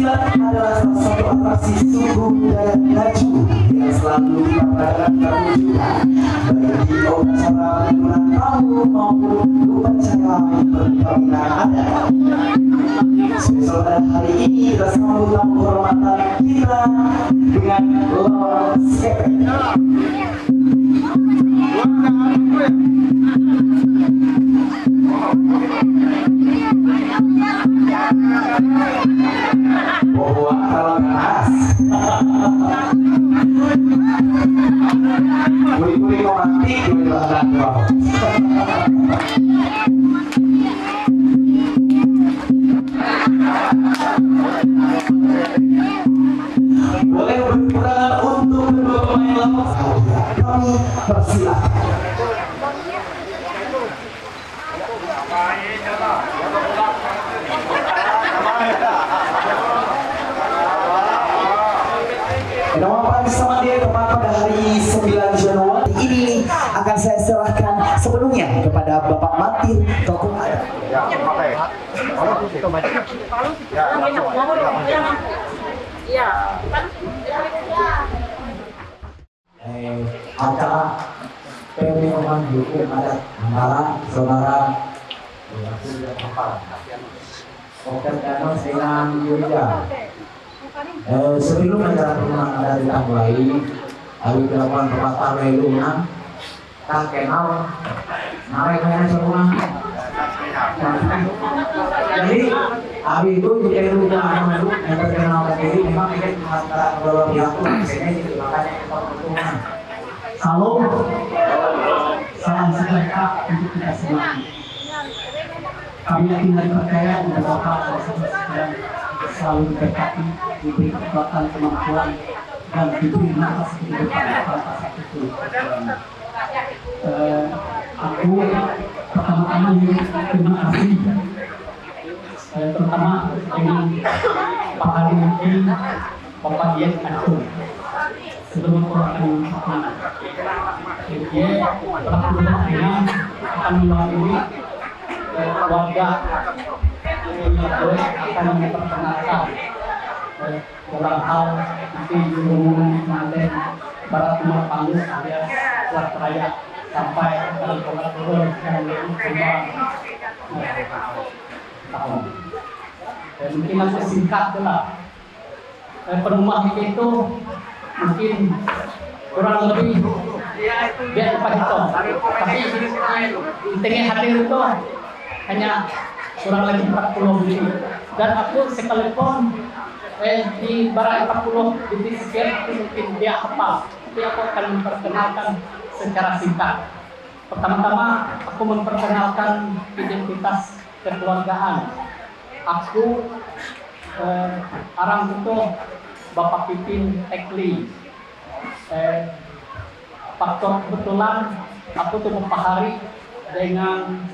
silat adalah salah satu atraksi suku budaya Ngaju yang selalu diperagakan pertunjukan baik di upacara penurunan tamu maupun upacara perkawinan adat. Spesial pada hari ini kita sambut tamu kehormatan kita dengan lawan skepek. Bahwa kalau keras kuli-kuli romantik di belakang bawah. Boleh berperan untuk kedua pemain lawan. Kami persilakan. Nama bersama dia pada hari 9 Januari ini akan saya serahkan sepenuhnya kepada Bapak Matir tokoh adat. Acara pemilihan hukum adat antara saudara Oke Danos dengan Yuda. Sebelum acara pemilihan adat kita mulai, kami dilakukan pepatah lelungan tak kenal naik kayaknya semua. Jadi abi itu juga lupa nama yang terkenal tadi memang ini antara kedua pihak itu sini makanya kita berhubungan. Salam, salam sejahtera untuk kita semua. Kami yakin dan percaya bahwa Bapak dan selalu diberkati, diberi kekuatan kemampuan dan diberi nafas kehidupan atas itu. Aku pertama-tama terima kasih terutama dengan Pak Hari ini Bapak Dian Ancur sebelum orang dia pelaku-pelakunya akan melalui warga akan memperkenalkan dalam hal nanti hubungan Manten Barat Timur Panggung alias Kuat Raya sampai kali turun yang kembang tahun. Mungkin masih singkat lah. Perumahan itu mungkin kurang lebih biar apa itu, tapi intinya hadir itu hanya kurang lebih 40 menit dan aku sekalipun di barang 40 detik sekian mungkin dia hafal, tapi aku akan memperkenalkan secara singkat. Pertama-tama aku memperkenalkan identitas kekeluargaan. Aku arang itu Bapak Pipin Tekli. Faktor kebetulan aku tuh Hari dengan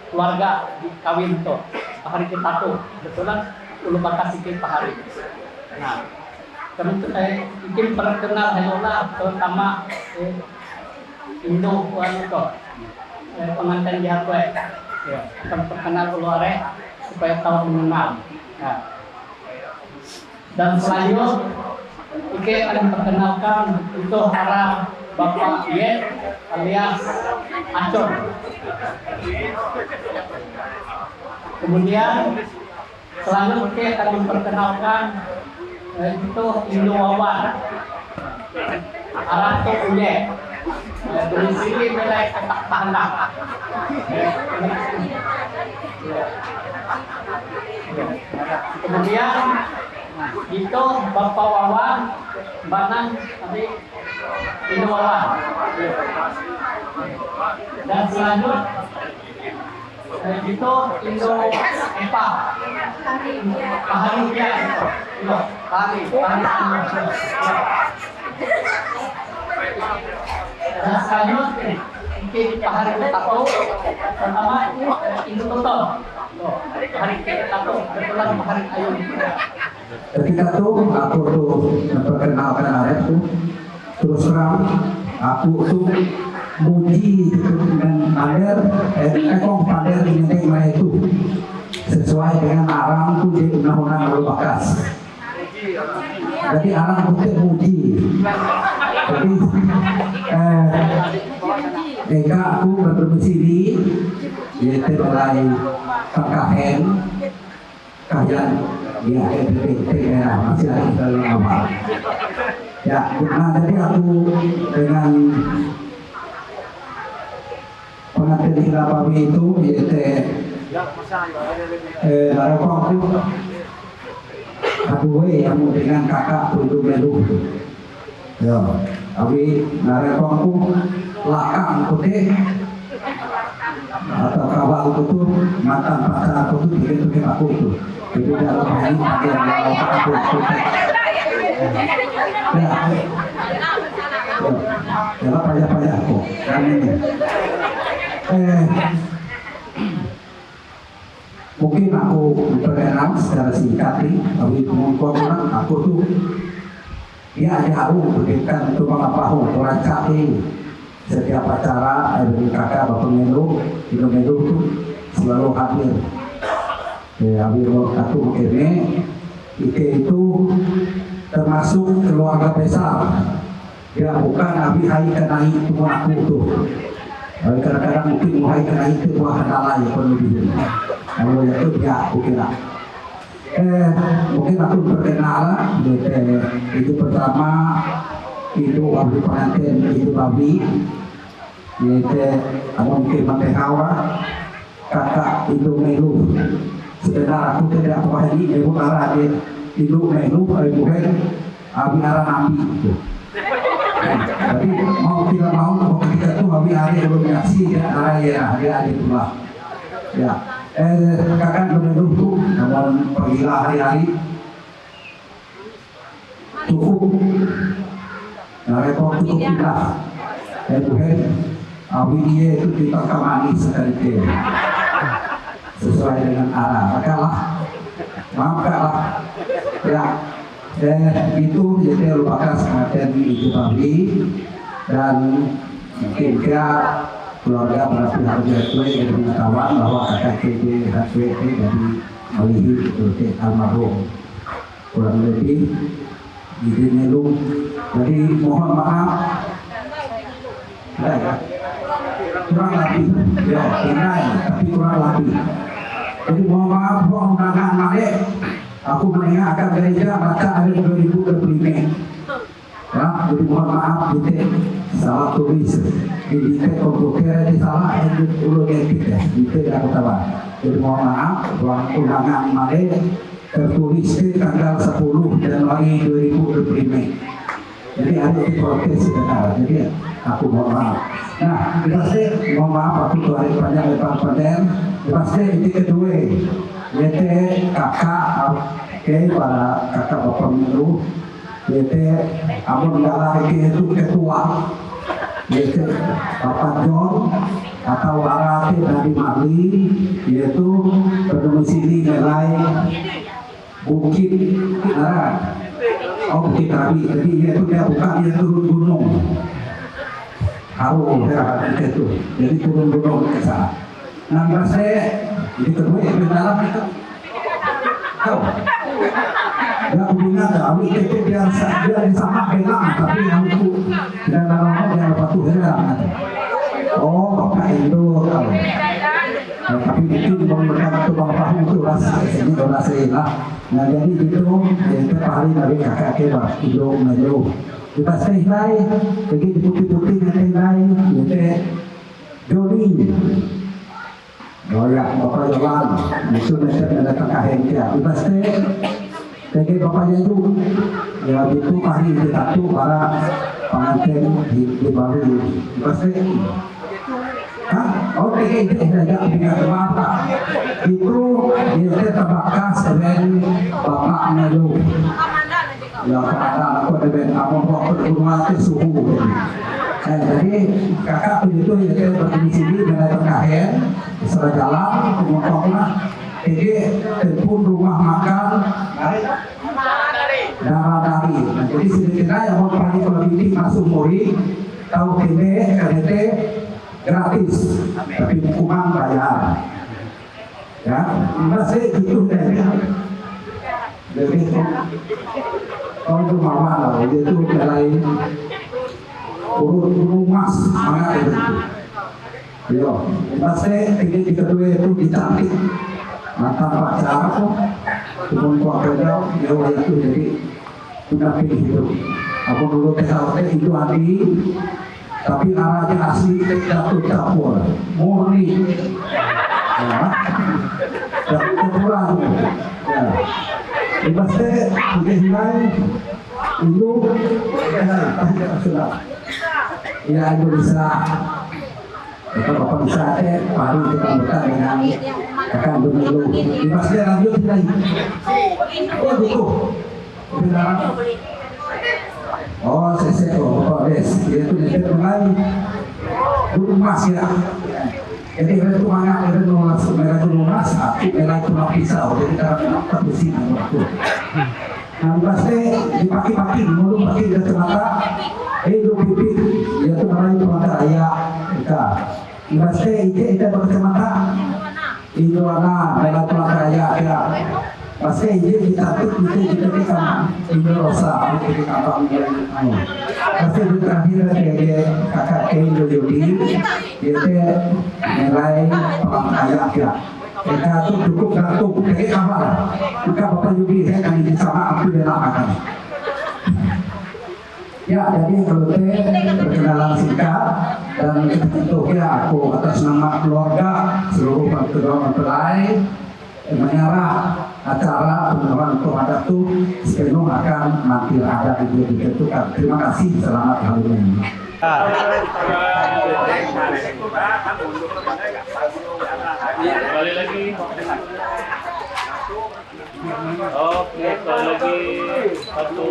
keluarga di kawin tuh Hari kita tuh kebetulan ulu bakasi Pak Hari. Nah, mungkin perkenal hayola terutama Indo itu pengantin di aku ya akan perkenal ulu are supaya tahu mengenal. Nah, dan selanjutnya Ike akan perkenalkan itu arah Bapak Ye alias Acor. Kemudian selanjutnya Ike akan memperkenalkan itu Indo Wawan arah itu Uye. Domisili wilayah Petak Tanah. Kemudian itu Bapak Wawan, Banan, tadi Indo Wawan. Dan selanjutnya itu Indo Epa, Hari dia itu, Hari. Dan selanjutnya mungkin Pak Hari Tato, pertama Indo Toto, Hari Tato, kebetulan Pak Hari Ayu. Ketika tuh aku tuh memperkenalkan Arif tuh terus terang aku tuh muji dengan pader ekong pader di Neng itu sesuai dengan arang tuh di undang-undang lalu bakas Jadi anak putih muji. Jadi ega aku berdomisili yaitu mulai perkahen kajian ya daerah masih lagi dalam awal. Ya, nah jadi aku dengan pengantin Hilapawi itu yaitu Narokong itu aduh yang dengan kakak Pudu Melu ya, tapi Narokong itu lakang putih atau kawal itu mantan pacar aku itu begitu aku itu jadi dalam hal ini bagian yang aku ya ya payah aku kan ini mungkin aku berkenan secara singkat tapi mengungkapkan aku tuh ya jauh berikan untuk mengapahu merancang setiap acara dari kakak bapak Melu itu selalu hadir ya hadir aku ini itu termasuk keluarga besar ya bukan abi hai kenai cuma aku tuh kadang-kadang mungkin mulai kenai itu buah kendala ya penuh kalau itu ya aku kira mungkin aku berkenalan itu pertama itu abdi pengantin itu babi yaitu mungkin Hawa kakak itu Melu sebenarnya aku tidak pahami ibu arah dia itu Melu ibu abi arah nabi itu tapi mau tidak mau kita tuh abi hari belum ngasih ya arah ya dia itulah ya kakak Melu tuh namun pergilah hari-hari cukup repot cukup kita abi dia itu ditangkap manis sekali sesuai dengan arah makalah ya itu jadi lupakan semacam itu tadi dan mungkin dia keluarga para pihak JW yang mengetahuan bahwa kakak KJ HWT dari Malihi itu almarhum kurang lebih di Melu. Jadi mohon maaf ya, kurang lebih ya inai tapi kurang lebih. Jadi mohon maaf mohon undangan malik aku mengingatkan gereja baca ayat 2025 ya, jadi mohon maaf titik salah tulis di titik untuk kira di salah itu ulo kita titik aku tahu. Jadi mohon maaf undangan malik tertulis di tanggal 10 Januari 2025. Jadi ada di protes sebenarnya. Jadi aku mohon maaf. Nah, pasti mohon maaf aku tuh hari panjang lebar paten. Pasti ini kedua, yaitu kakak, para kakak bapak Melu, yaitu amun nggak lagi itu ketua, yaitu Bapak John atau Arati dari Mali, yaitu berdomisili nilai Bukit Naran. Oh Bukit Rabi, jadi dia bukan dia turun gunung. Tahu itu, jadi turun gunung ke sana. Nah saya di kedua yang dalam itu, tahu? Ya hubungan kami itu dia sama hilang, tapi yang itu tidak dalam yang lepas itu hilang. Oh bapak itu tahu. Tapi itu memberikan untuk bapak itu ini donasi lah. Nah jadi itu hari dari kakak kebab itu Melu. Kita selesai pergi di putih-putih nanti yaitu Joli. Oh ya bapak Jolan itu nanti ada kakak dia. Kita selesai pergi bapaknya itu ya itu hari itu para pengantin di Bali. Kita selesai. Oke, itu tidak punya apa. Itu dia terbakas dengan bapak Melu. Ya kepada aku dengan kamu waktu rumah ke suhu. Jadi kakak itu dia berdomisili dengan terkait serta jalan kemudian jadi tempun rumah makan dari. Jadi sedikitnya yang mau pergi kalau ini masuk muri tahu kene KDT gratis, tapi hukuman bayar. Ya, masih itu dari Jadi kalau itu mama lah, dia itu mulai urut emas mana itu. Yo, pasti ini kedua itu dicantik. Mata pacar kok, cuma kok beda, dia itu jadi sudah pilih itu. Aku dulu THT itu Adi, tapi namanya asli tidak tercampur, murni. Ya, dan kebetulan, ya. Pasti mengenai itu, sudah. Ya Indonesia. Itu Bapak bisa baru kita buka dengan akan dulu. Pasti lanjut lagi. Oh gitu. Oh CCO, oh des, itu nanti mulai dulu mas ya. Jadi itu mana itu nulas merah dulu mas, aku merah cuma pisau, jadi karena aku sih waktu. Nah pasti dipaki-paki, mulu paki dia ternyata, itu pipi, dia tuh mulai cuma ayah, kita. Pasti itu berkacamata, itu anak merah cuma ayah ya. Pasti ini dicatat itu kan ini rosa itu di kapal ini. Pasti itu terakhir dia kakak Indo Yudi dia nilai pengayaan ya. Kita tuh cukup gantung dari kapal. Maka Bapak Yudi saya kan ini sama aku dia akan. Ya jadi kalau perkenalan singkat dan untuk ya aku atas nama keluarga seluruh kedua mempelai menyerah acara penyerahan kepada itu sepenuh akan nanti ada ditentukan. Terima kasih, selamat hari ini. Kembali lagi. Oke, kembali lagi. Satu.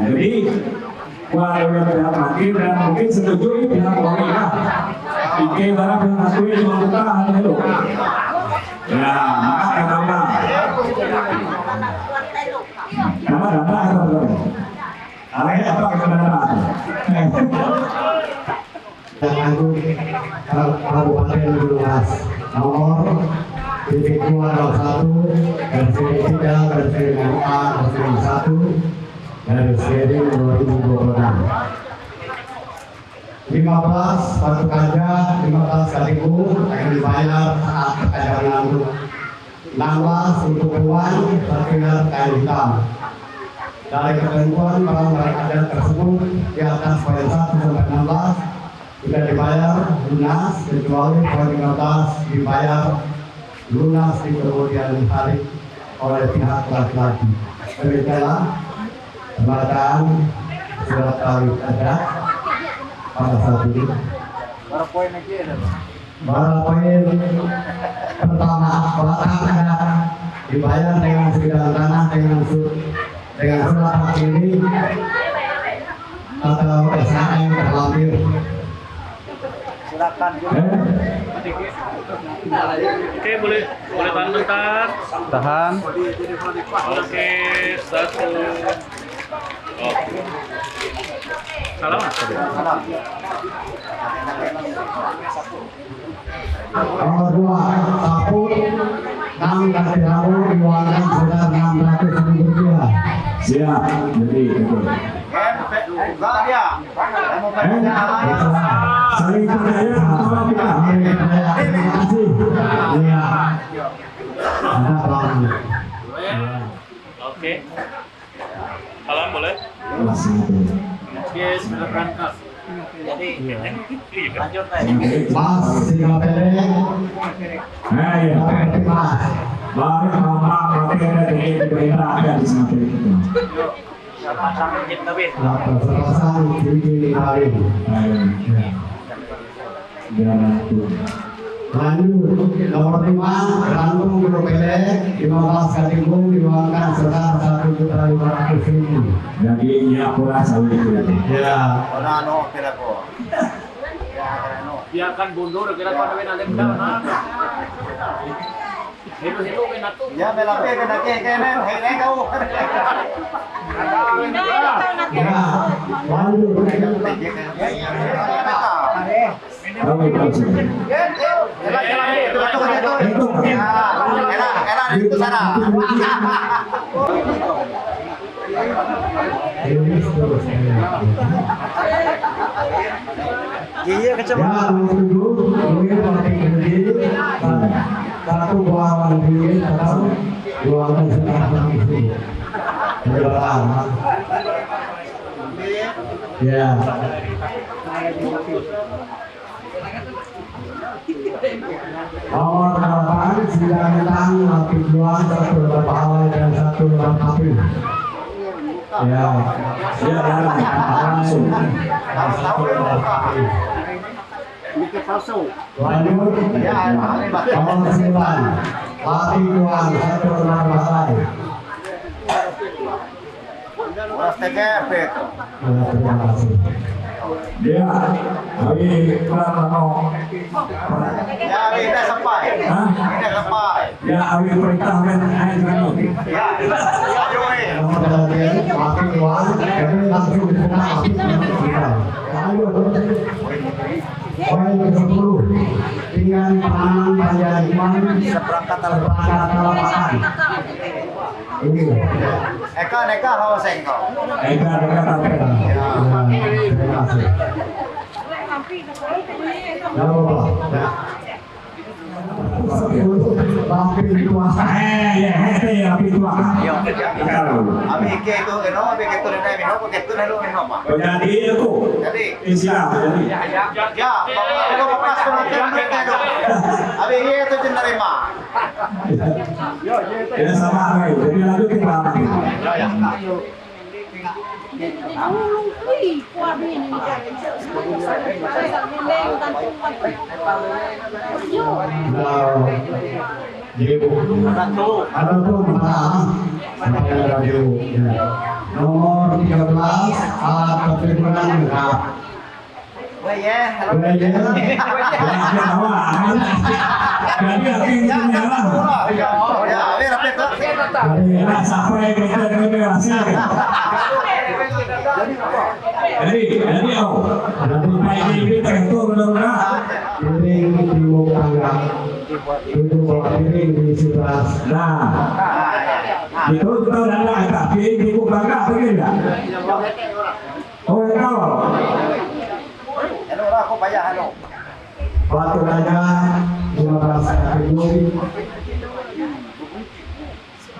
Jadi walau pihak hakim dan mungkin setujui pihak pemerintah Ike barang pihak hakim cuma buka hal itu ya maka nama data atau belum alih apa kebenaran Agung Kabupaten Bulumas nomor titik 201 garis 3 garis 5 garis 1 dari seri 2026 15 satu kaca 15 kaliku akan dibayar saat ada nganggur 16 untuk uang terkena kain hitam dari ketentuan barang-barang adat tersebut di atas poin 1 sampai 16 sudah dibayar lunas kecuali poin 15 dibayar lunas di kemudian hari oleh pihak laki-laki. Demikianlah pembacaan surat kawin adat pada saat ini. Berapa poin pertama pelaksanaan adat dibayar dengan segala tanah dengan surat hak milik atau SHM terlampir. Silakan. Oke, boleh tahan bentar. Tahan. Oke, satu. Oke. Salam. Nomor 2, sapu 6 kali rabu diuangkan sudah 600.000 rupiah. siap jadi itu saling percaya atau tidak Terima kasih. Iya. Ada bang. Oke. Salam boleh? Oke, sudah berangkat. Jadi, lanjut Mas Singa Pendek. nah ya Mas. baru mama pakai dari daerah ada di sana itu Lapor selesai di hari. Lanjut nomor 5 Rantung Guru Pendek 15 kaligung diuangkan sebesar 1.500.000. jadi ya kurang sawit itu Ya. biarkan bundur kira kau ada nalem dah nah itu benatu Ya belape bedake kene hele kau. Ya. Lanjut. Kami kasih. Itu. Itu sana. Iya Ya, dulu pakai berdiri, satu buahan berdiri, satu buahan setengah itu. Berjalan. Ya. Nomor 8 sudah tentang tujuan satu beberapa awal dan satu api. Ya, ya langsung. Lanjut, nomor 9 latih tuan satu beberapa terima kasih. Ya, hari Pranono. Ya, kita sampai. Hah? Kita sampai. Ya, hari perintah men air kami. Ya, ya, Joy. Nomor 8 latih tuan, jadi langsung dibuka api kita. Lanjut. Poin ke-10 dengan penanganan panjang iman seperangkat lapangan. Ini. Eka hoseng kau. Eka tampil. Ya, terima kasih. Ya Allah. Ya. Api tua. Ya, api tua. Abi ke itu, abi ke itu nene mino, ke itu nene mino apa? Jadi itu. Jadi. Siap. Jadi. Ya, bapak pas penonton mereka itu. Abi itu jenerima. Ya sama lagi. Jadi lanjut kita. Ya. Ada tuh nomor 13 alat kepikiran enggak. Ya, halo. Jadi akhirnya Ya, rapi tuh. sampai kita generasi. Jadi nanti kita itu benar-benar piring di tangga itu bawa piring di sebelah. Nah, itu kita udah ada piring di tangga begini enggak? Oh tahu. Halo, aku payah halo. Batu naga 15.000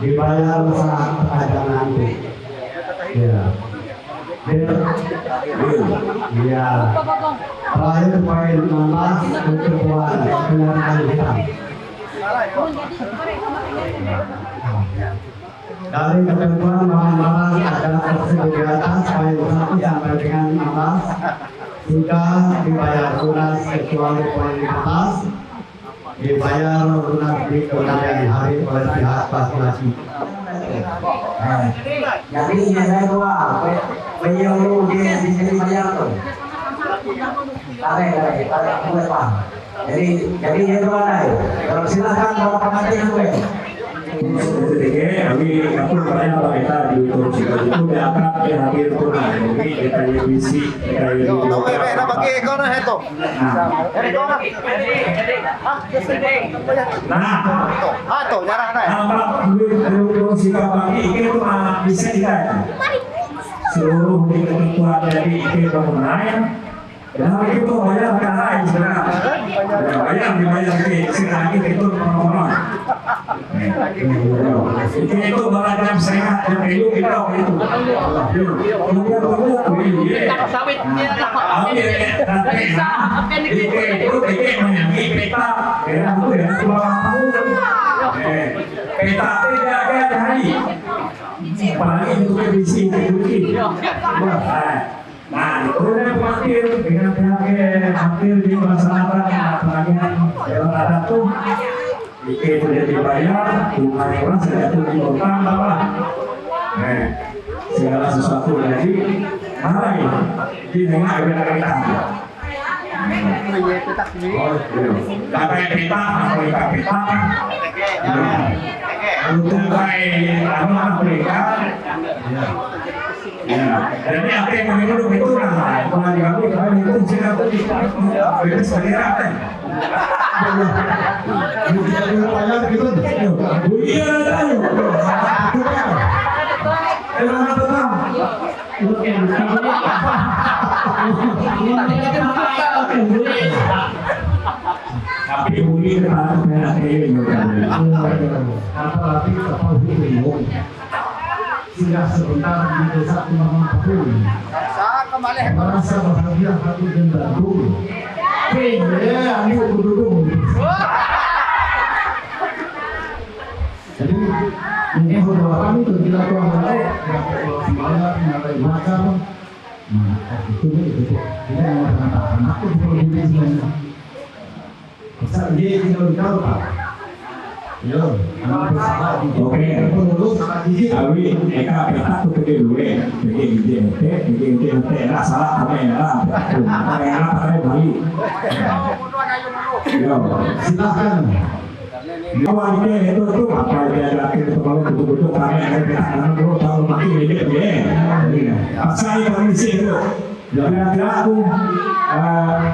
dibayar saat ada nanti. Ya. Iya. Terakhir poin 16 untuk buat pengenalan hitam. Dari ketentuan bahan-bahan adalah tersebut di atas poin 1 sampai dengan 16 sudah dibayar lunas kecuali poin di atas dibayar lunas di kemudian hari oleh pihak laki-laki. Jadi ini ada dua, beliau di sini bayar tuh. Tarik mulai paham. Jadi ini dua ada. Kalau silakan bawa pengantin gue. Jadi aku bertanya kalau kita di YouTube itu diangkat ya hadir tunai. Jadi kita televisi, kita Yo, tahu na bagi ikaw na heto. Ikaw na. Nah, To, nyarah na. kalau sikap bagi itu bisa tidak. Seluruh di ketentuan dari itu mengenai. Dan itu bayar ke lain sebenarnya. Dibayar ke sini itu penonton. Itu dalam sehat yang itu kita itu. Sawit niya na. Peta tidak ada hari. Apalagi itu kondisi itu. Nah, kemudian hampir dengan hampir di masyarakat bagian Jawa Barat tuh itu sudah dibayar, tunai orang sudah di utang bawah. Segala sesuatu jadi mana ini? Di tengah kita. Pakai pita, untuk baik anak mereka. Ya, jadi apa yang menurut itu nah, kalau digabung kalau itu sih itu sebagai apa? Iya, tahu. Tapi bunyi terlalu merah juga. Apalagi kapal bingung. Singgah sebentar di desa Kumamang Pakul. Merasa bahagia hati dan baru. Ya, ini duduk. Jadi ini hubungan itu dilakukan oleh semuanya mulai macam. Nah, itu kita mau mengatakan aku perlu diri sebenarnya. Bisa dia tidak tahu pak. Yo, Oke. Awi, eka petak tu kede dulu, kede lah salah kamera, kamera pakai bali. Yo, silakan. awal ini itu apa dia laki itu kalau betul-betul kamera petak karena dulu tahu mati ini dia. Pasai kondisi itu. Jadi aku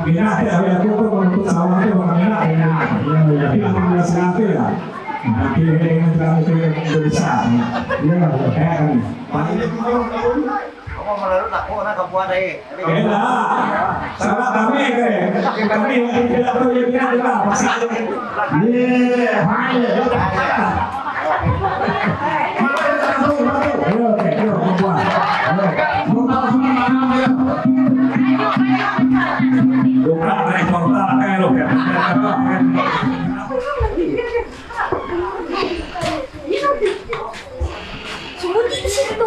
minat ya aku tuh untuk sawah itu minat ya. Jadi aku biasa ya. Nanti dengan kamu itu besar. Iya, kan. Kamu melalui aku nak kapuan deh. Beda. Salah kami kami tidak tahu yang minat juga pasal. Iya, hanya. Oke, kapuan. Bukan naik kota kayak lo ya. Sembunyi di situ.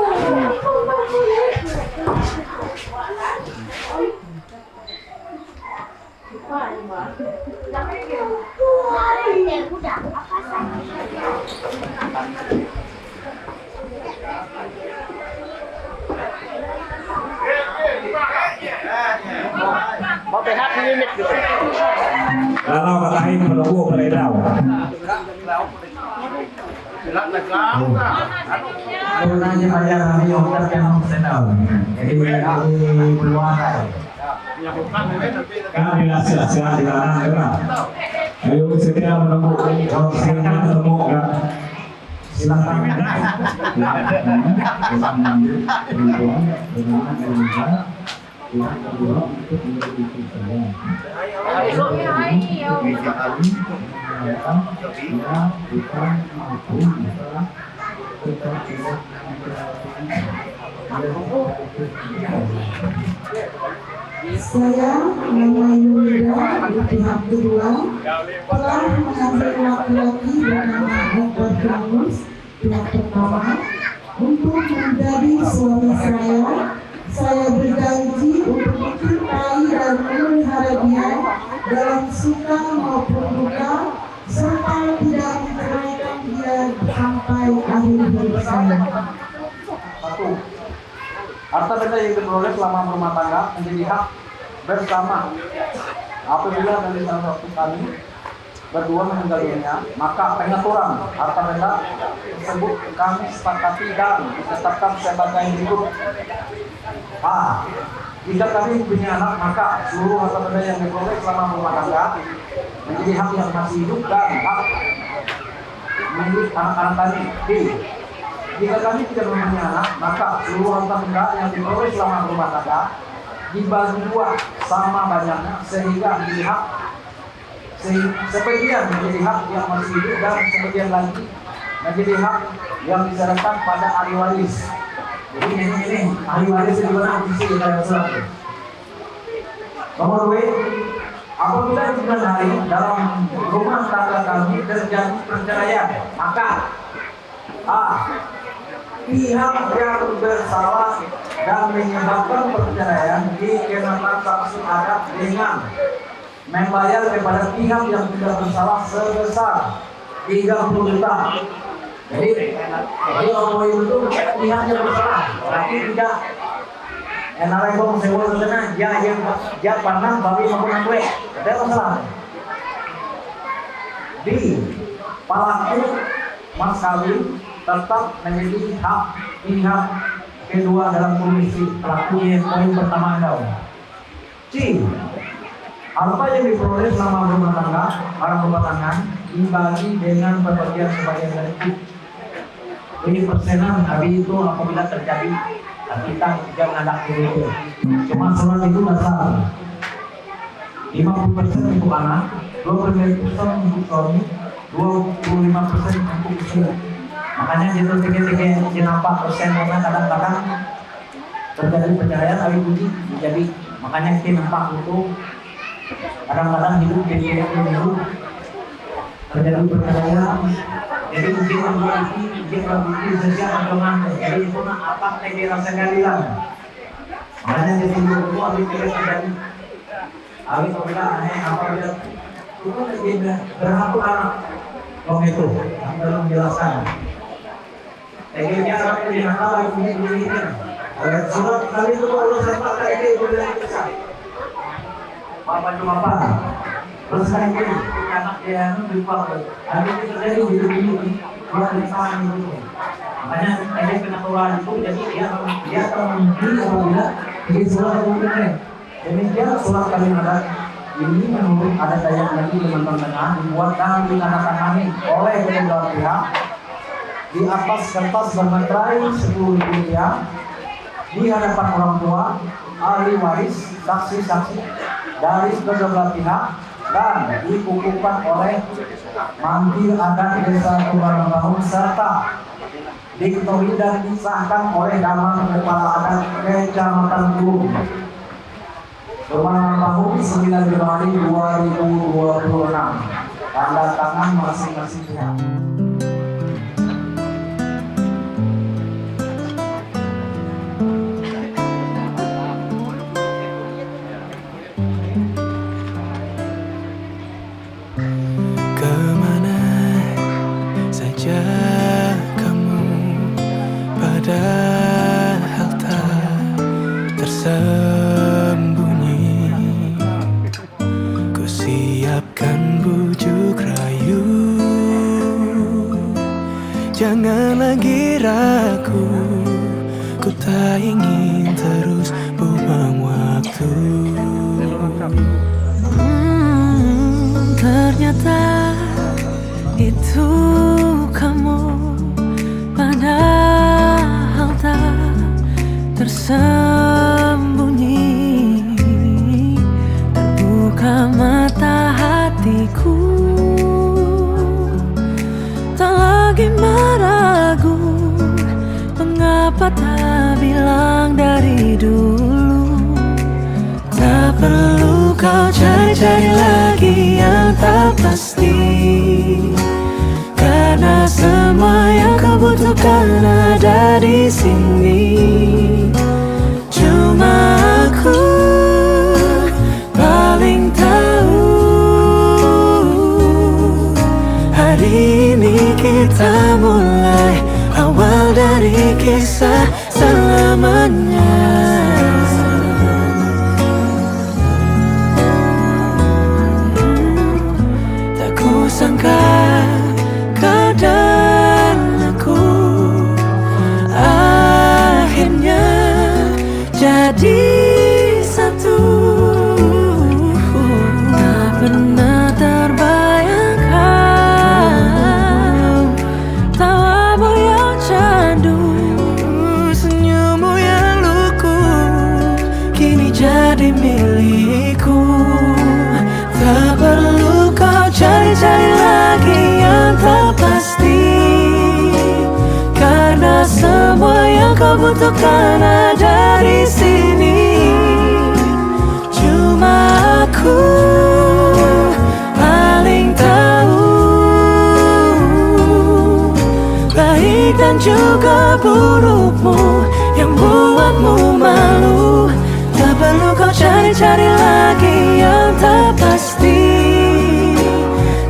Mau PH limit gitu. Kalau katakan menunggu beredar. Jelas lah kau kan. Gunanya banyak kami obat yang sendal. Jadi keluar. Ya bukan tapi Kan dilaksanakan di kanan kan. Ayo setia menunggu kalau segera ketemu kan. Silakan. Saya nama Yunda binti Abdullah telah mengambil laki-laki bernama Akbar Kamus pihak pertama untuk menjadi suami saya. Saya berjanji untuk mencintai dan memelihara dia dalam suka maupun duka serta tidak menceraikan dia sampai akhir hidup saya. Satu, harta benda yang diperoleh selama berumah tangga menjadi hak bersama. Apabila dari salah satu kami berdua meninggal dunia, maka pengaturan harta benda tersebut kami sepakati dan ditetapkan sebagai berikut. A. Jika kami punya anak, maka seluruh harta benda yang diperoleh selama berumah tangga menjadi hak yang masih hidup dan hak milik anak-anak kami. B. Jika kami tidak mempunyai anak, maka seluruh harta benda yang diperoleh selama berumah tangga dibagi dua sama banyaknya sehingga menjadi hak sebagian menjadi hak yang masih hidup dan sebagian lagi menjadi hak yang diserahkan pada ahli waris. Jadi ini ahli waris di mana posisi kita masalah. Nomor B, apabila di bulan hari dalam rumah tangga kami terjadi perceraian, maka A. Pihak yang bersalah dan menyebabkan perceraian dikenakan sanksi adat dengan membayar kepada pihak yang tidak bersalah sebesar 30 juta. Jadi kalau itu pihak yang bersalah, tapi tidak enak kok sewa sana dia pandang babi maupun gue, ada masalah. B. Pelaku mas kawin tetap menjadi hak pihak kedua dalam kondisi pelakunya poin pertama adalah C. Apa yang diperoleh selama berumah tangga, orang berumah tangga dibagi dengan pembagian sebagian dari itu. Ini persenan, tapi itu apabila terjadi kita tidak ada itu. Cuma surat itu dasar 50% untuk anak, 25% untuk suami, 25% untuk istri. Makanya itu tiga nampak persen karena kadang-kadang terjadi perceraian tapi bunyi jadi makanya kita nampak itu kadang-kadang hidup jadi hidup terjadi perceraian jadi mungkin memiliki sosial atau ngantuk jadi itu apa yang dirasa keadilan makanya jadi itu habis terjadi habis apabila itu terjadi berhak anak orang itu yang belum menjelaskan akhirnya orang yang nakal ini surat kali itu Allah sempat kali itu bilang besar apa cuma apa terus kan ini anak dia lupa ada itu terjadi di dunia dia bersama itu makanya ada pengaturan itu jadi dia termungkin apabila di surat itu demikian surat kali ada ini menurut ada daya lagi teman-teman dibuat dan ditandatangani oleh kedua pihak di atas kertas bermeterai 10.000 rupiah di hadapan orang tua, ahli waris, saksi-saksi dari kedua pihak dan dikukuhkan oleh mantir adat desa Tuban Bangun serta diketahui dan disahkan oleh Damang Kepala Adat Kecamatan Tulung Tuban Bangun 9 Januari 2026 tanda tangan masing-masing pihak. Padahal tak tersembunyi, ku siapkan bujuk rayu. Jangan lagi ragu, ku tak ingin terus buang waktu. Ternyata itu kamu, padahal tak tersembunyi. Terbuka mata hatiku, tak lagi meragu. Mengapa tak bilang dari dulu? Tak perlu kau cari-cari lagi yang tak pasti, karena semua yang kau butuhkan ada di sini. Cuma aku paling tahu. Hari ini kita mulai awal dari kisah selamanya. Tak kusangka kau dan aku akhirnya jadi satu. Tak pernah terbayangkan tawamu yang candu, senyummu yang lugu, kini jadi milikku. Tak perlu kau cari-cari lagi yang tak pasti, karena semua yang kau butuhkan ada di sini. Cuma aku paling tahu. Baik dan juga burukmu yang buatmu malu. Tak perlu kau cari-cari lagi yang tak pasti,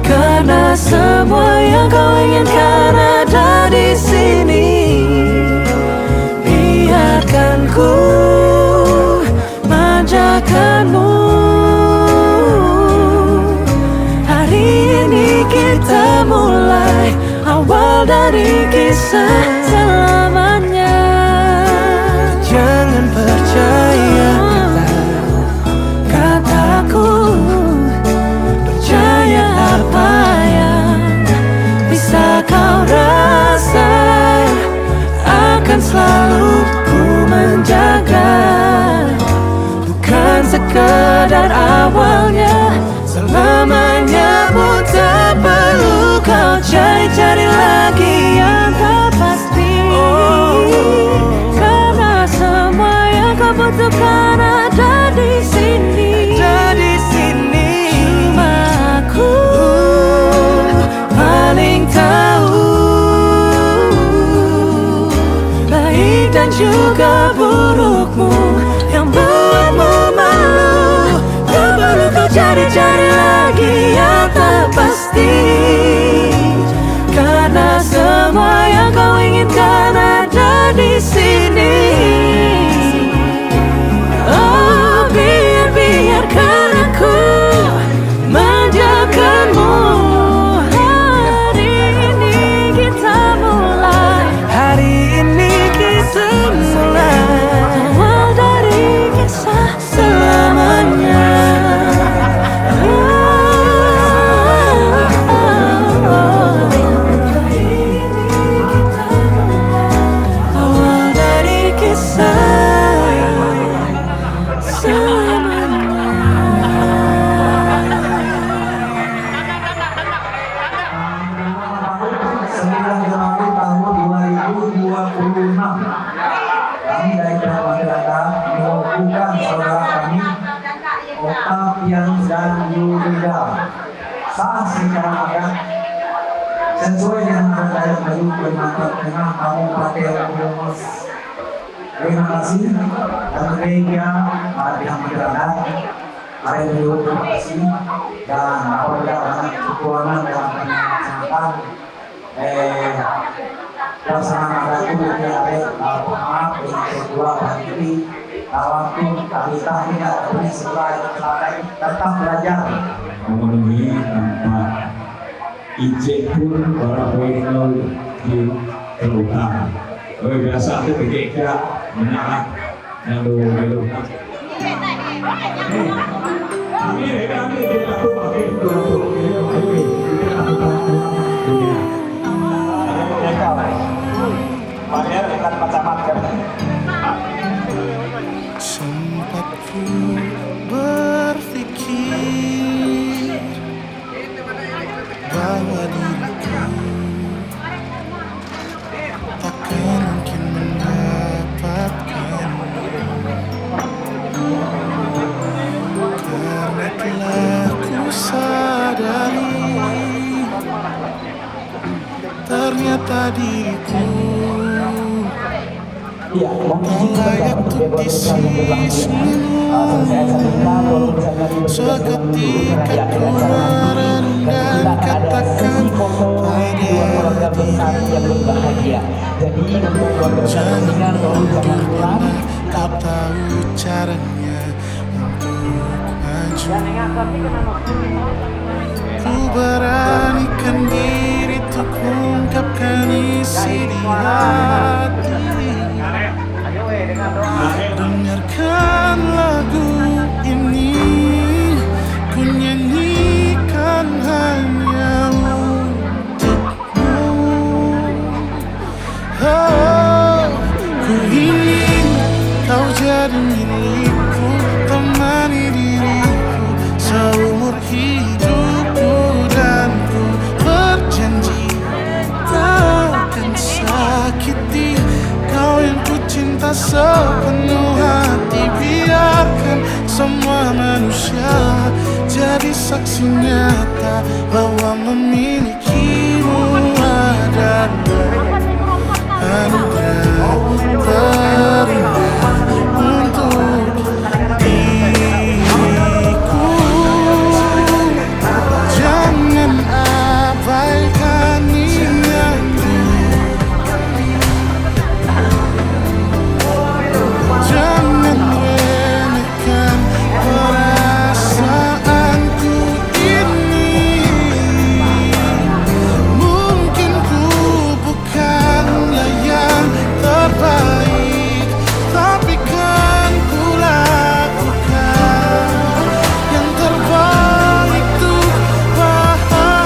karena semua yang kau inginkan ada di sini. Biarkan ku manjakanmu. Hari ini kita mulai awal dari kisah selamanya. cari-cari lagi yang tak pasti. Karena semua yang kau butuhkan ada di sini. Cuma aku paling tahu baik dan juga burukmu yang buatmu malu. Tak perlu kau cari-cari lagi yang tak pasti. Karena semua yang kau inginkan ada di sini. Oh, biarkan aku menjagamu. Hari ini kita mulai. Hari ini kita mulai. Awal dari kisah selamanya. Awal dari kisah selamanya. 9 Januari tahun 2026 kami dari pihak masyarakat mengukuhkan saudara kami Octavianus dan Yudhida sah secara adat sesuai dengan adat baru bermanfaat dengan Kabupaten Brebes. Terima kasih dan gereja para pihak masyarakat. Mari beliau terima kasih dan apabila ada kekurangan dalam melaksanakan pelaksanaan adat itu maaf dengan kedua hati waktu kita tidak boleh selesai tetap belajar memenuhi tanpa izin pun para penol di kelurahan. Biasa itu ketika menahan lalu kami kita pakai Sempat ku berpikir bahwa diriku takkan mungkin mendapatkan, karena telah ku sadari ternyata diriku layak untuk di sisimu. Seketika ku merenung katakan pada diri, jangan mundur pernah, kau tahu caranya untuk maju. Ku beranikan diri untuk ungkapkan isi di hati. Dengarkan lagu ini, ku nyanyikan hanya untukmu. Oh, ku ingin kau jadi milikku, temani diriku seumur hidupku, dan ku berjanji takkan sakiti kau yang ku cinta sepenuh hati. Biarkan semua manusia jadi saksi nyata bahwa memilikimu adalah anugerah terindah untuk diriku. Jangan abaikan niatku, jangan remehkan perasaanku ini. Mungkin ku bukanlah yang terbaik, tapi kan ku lakukan yang terbaik untuk bahagiakanmu.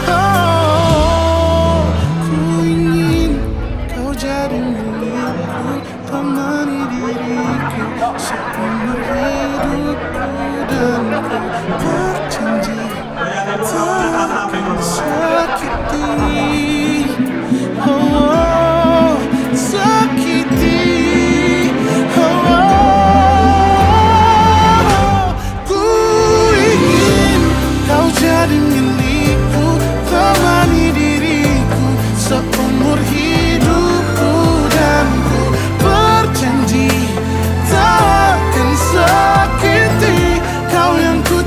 Oh, ku ingin kau jadi milikku, temani diriku sepenuh hidupku, dan ku berjanji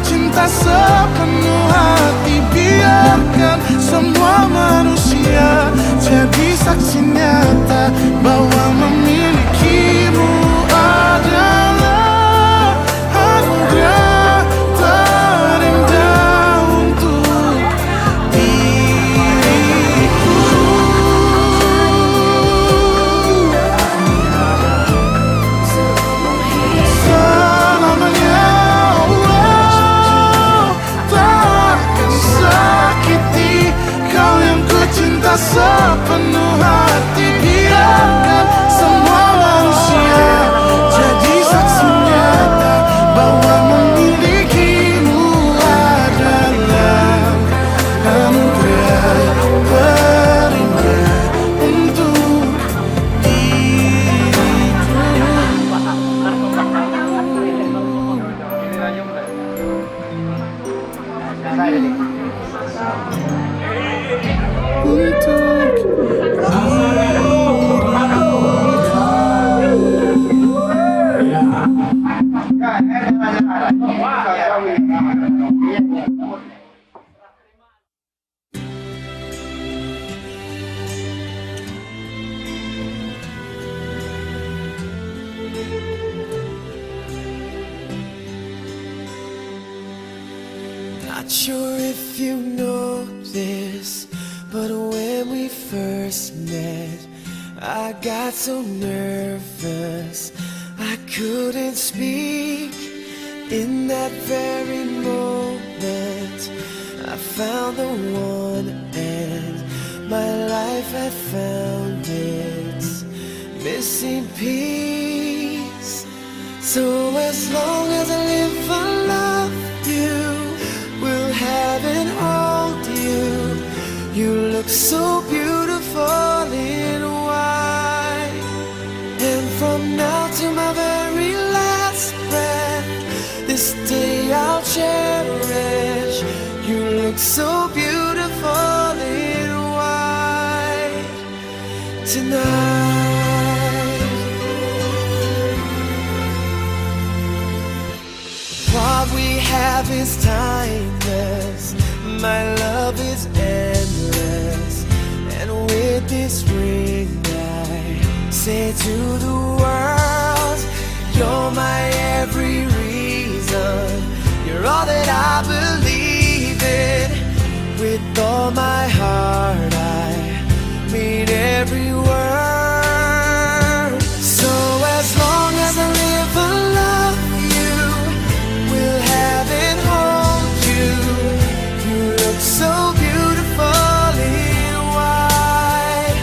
cinta sepenuh hati. Biarkan semua manusia jadi saksi nyata bahwa memilikimu adalah anugerah terindah untuk diriku. Selamanya Allah takkan sakiti kau yang ku cinta sepenuh hati. Biarkan semua manusia jadi saksi nyata bahwa memilikimu adalah anugerah terindah untuk Not sure if you know this, but when we first met, I got so nervous I couldn't speak. In that very moment, I found the one, and my life had found its missing piece. So as long as I live, I love you, will have and hold you. You look so beautiful in white, and from now to my very last breath, this day I'll cherish. You look so beautiful in white tonight. What we have is timeless, my love is endless, and with this ring I say to the world, you're my every reason, you're all that I believe in. With all my heart I mean every word. So as long as I live, I love you, will have and hold you. You look so beautiful in white,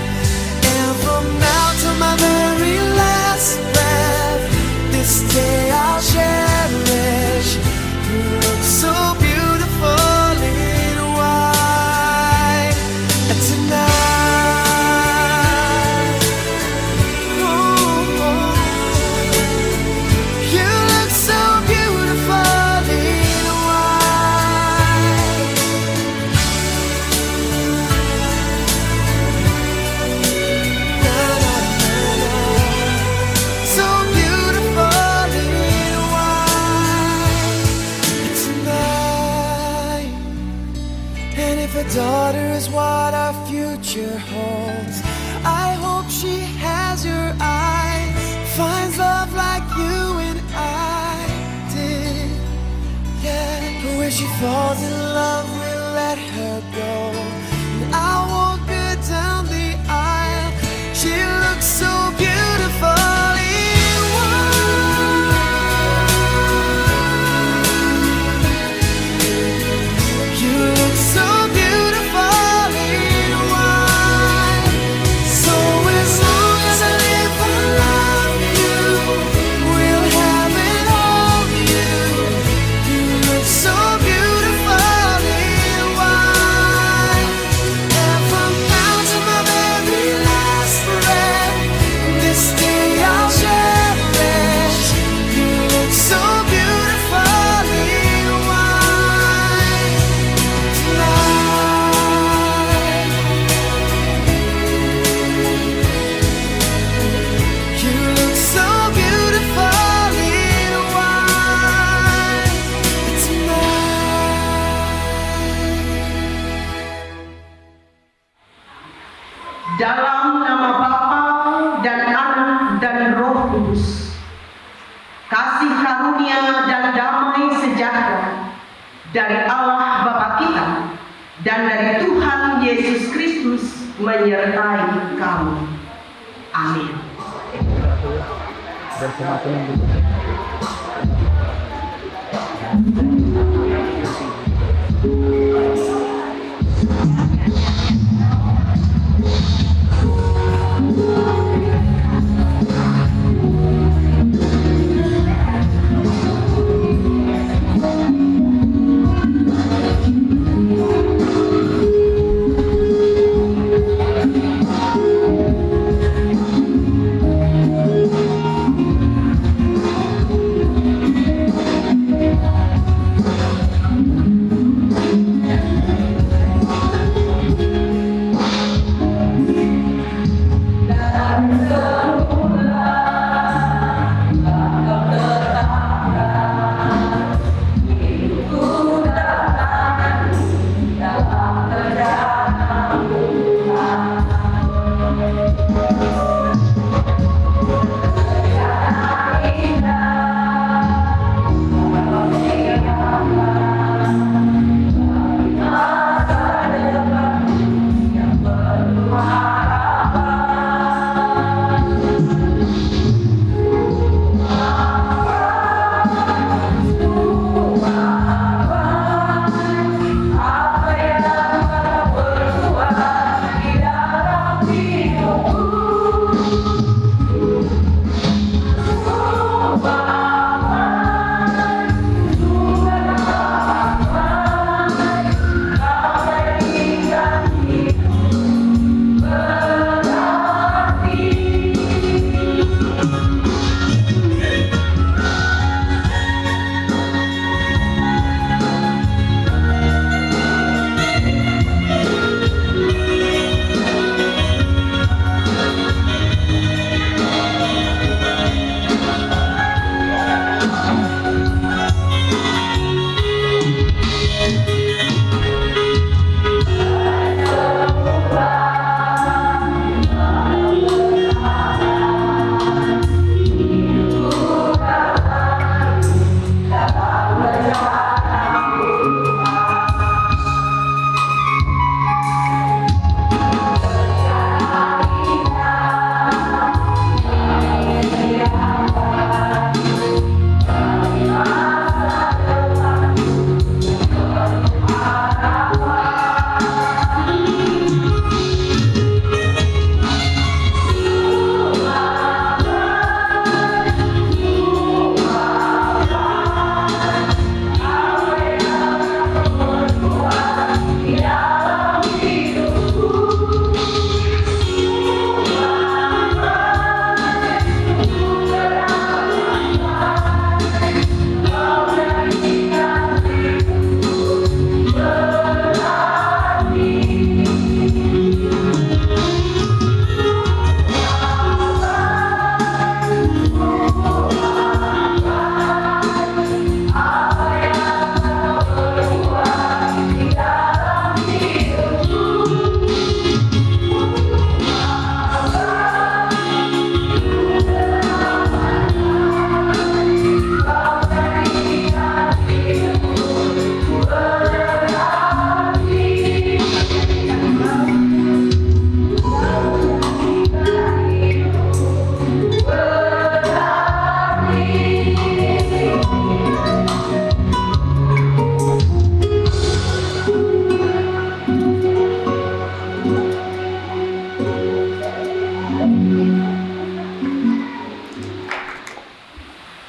and from now to my very last breath, this day I'll cherish. You look so beautiful in white tonight. Ooh, you look so beautiful in white. Na, na, na, na. So beautiful in white tonight. And if a daughter is what our future holds, I hope she has your eyes, finds love like you and I did. Yeah, but when she falls in love, we'll let her go, and I'll walk her down the aisle. She looks so beautiful in white. You look so beautiful in white. So as long as I live, I love you, will have and hold you. You look so beautiful in white. dalam nama Bapa dan Anak dan Roh Kudus. Kasih karunia dan damai sejahtera dari Allah Bapa kita dan dari Tuhan Yesus Kristus menyertai kamu. Amin.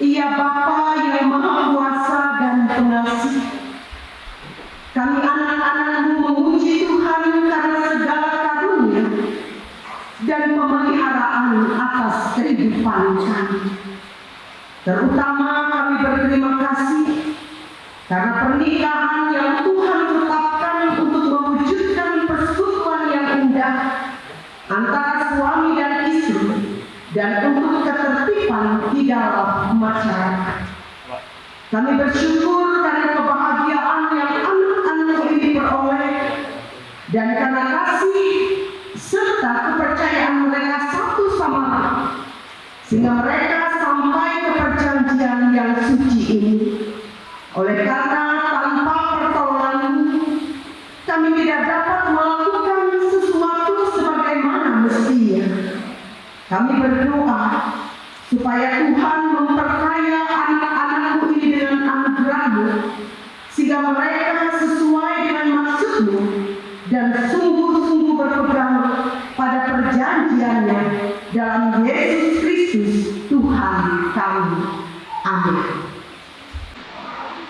Ya Bapa yang Maha Kuasa dan Pengasih, kami anak-anak-Mu memuji Tuhan karena segala karunia dan pemeliharaan atas kehidupan kami. Terutama kami berterima kasih karena pernikahan yang Tuhan tetapkan untuk mewujudkan persekutuan yang indah antara suami dan istri dan untuk ketertiban di dalam masyarakat. Kami bersyukur karena kebahagiaan yang anak-anak ini peroleh dan karena kasih serta kepercayaan sehingga mereka sampai ke perjanjian yang suci ini. Oleh karena tanpa pertolongan kami tidak dapat melakukan sesuatu sebagaimana mestinya. Kami berdoa supaya Tuhan memperkaya anak-anakmu ini dengan anugerah-Mu, sehingga mereka sesuai dengan maksud-Mu dan sungguh-sungguh berpegang pada perjanjiannya dalam Yesus Kristus Tuhan kami. Amin.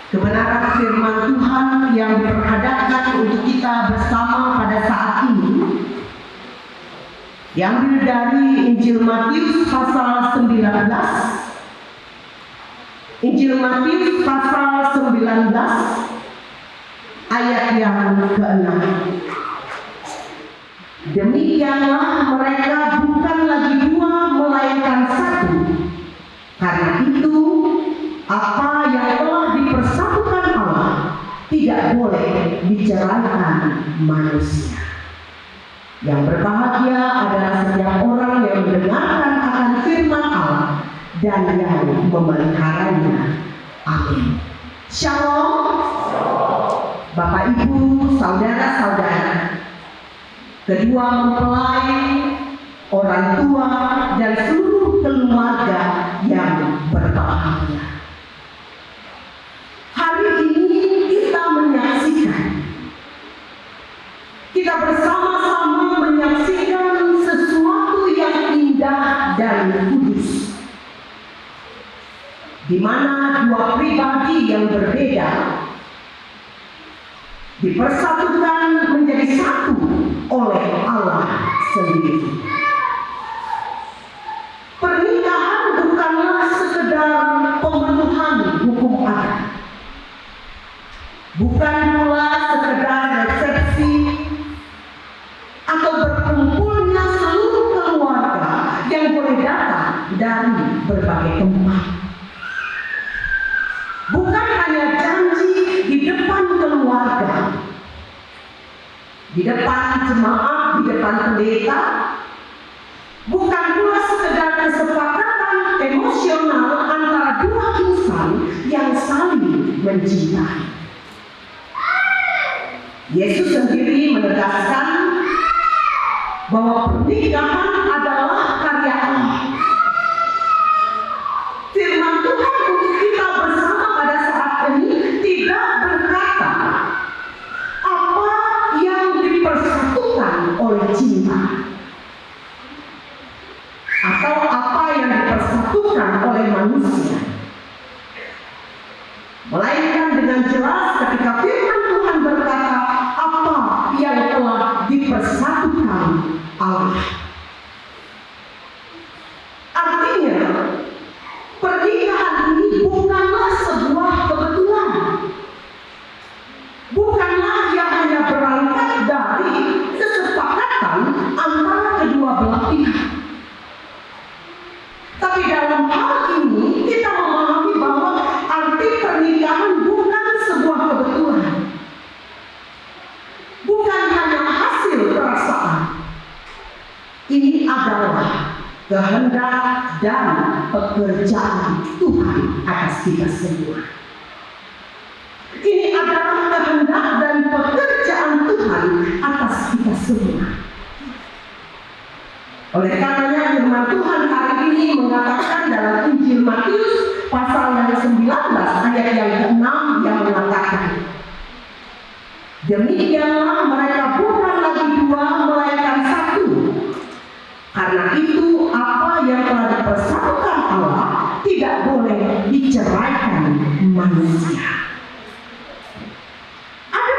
Kebenaran firman Tuhan yang diperhadapkan untuk kita bersama pada saat ini yang dari Injil Matius pasal 19. Injil Matius pasal 19 ayat yang ke-6. Demikianlah mereka bukan lagi dua melainkan satu. Karena itu apa yang telah dipersatukan Allah tidak boleh diceraikan manusia. Yang berbahagia adalah setiap orang yang mendengarkan akan firman Allah dan yang memeliharanya. Amin. Shalom. Bapak, Ibu, saudara-saudara, kedua mempelai, orang tua, dan seluruh keluarga yang berbahagia. Hari ini kita menyaksikan, kita bersama-sama menyaksikan sesuatu yang indah dan kudus, di mana dua pribadi yang berbeda dipersatukan menjadi satu oleh Allah sendiri. Pernikahan bukanlah sekedar pemenuhan hukum adat, bukan pula sekedar resepsi atau berkumpulnya seluruh keluarga yang boleh datang dari berbagai tempat. Bukan hanya janji di depan keluarga, di depan jemaat, di depan pendeta, bukan pula sekedar kesepakatan emosional antara dua insan yang saling mencintai. Yesus sendiri menegaskan bahwa pernikahan adalah karya Allah. Firman Tuhan untuk kita bersama pada saat ini tidak berkata apa yang dipersatukan oleh cinta atau apa yang dipersatukan oleh manusia, melainkan dengan jelas ketika firman Tuhan berkata apa yang telah dipersatukan Allah. Artinya pernikahan ini bukanlah sebuah kebetulan, bukanlah yang hanya berangkat dari kesepakatan antara kedua belah pihak. Tapi dalam hal ini kita memahami bahwa arti pernikahan bukan sebuah kebetulan, bukan hanya hasil perasaan. Ini adalah kehendak dan pekerjaan Tuhan atas kita semua. Ini adalah kehendak dan pekerjaan Tuhan atas kita semua. Oleh karenanya firman Tuhan hari ini mengatakan dalam Injil Matius pasal yang 19 ayat yang ke-6 yang mengatakan, demikianlah mereka bukan lagi dua melainkan satu. Karena itu apa yang telah dipersatukan Allah tidak boleh diceraikan manusia. Ada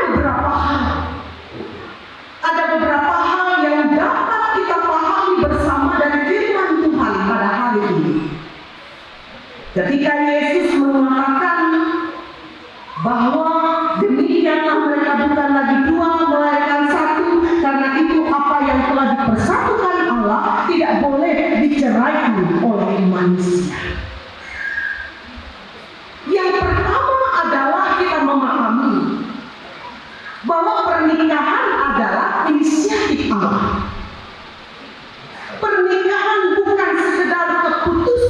beberapa hal yang dapat kita pahami bersama dari firman Tuhan pada hari ini. Ketika Yesus mengatakan bahwa demikianlah mereka bukan lagi dua melainkan satu, karena itu apa yang telah dipersatukan Allah tidak boleh diceraikan oleh manusia. Yang pertama adalah kita memahami bahwa pernikahan adalah inisiatif Allah. Pernikahan bukan sekedar keputusan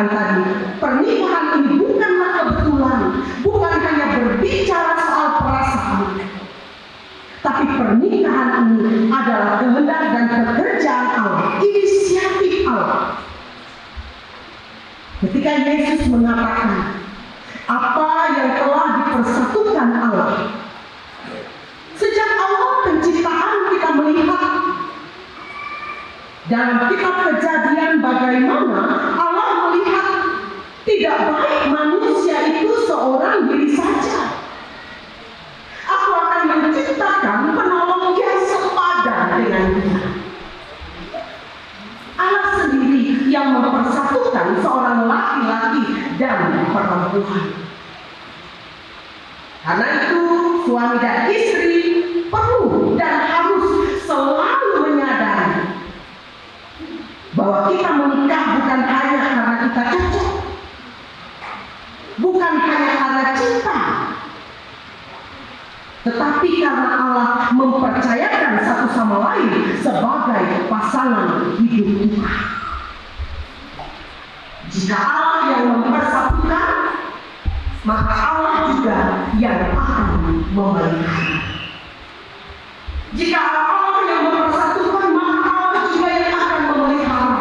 katakan tadi, pernikahan ini bukanlah kebetulan, bukan hanya berbicara soal perasaan, tapi pernikahan ini adalah kehendak dan pekerjaan Allah, inisiatif Allah. Ketika Yesus mengatakan apa yang telah dipersatukan Allah, sejak awal penciptaan kita melihat dalam kitab Kejadian bagaimana Allah melihat tidak baik manusia itu seorang diri saja. Aku akan menciptakan penolong yang sepadan dengan dia. Allah sendiri yang mempersatukan seorang laki-laki dan perempuan. Karena itu suami dan istri perlu dan harus selalu menyadari bahwa kita menikah bukan hanya karena kita cocok, bukan hanya karena cinta, tetapi karena Allah mempercayakan satu sama lain sebagai pasangan hidup kita. Jika Allah yang mempersatukan, maka Allah juga yang akan memelihara. Jika Allah yang mempersatukan, maka Allah juga yang akan memelihara.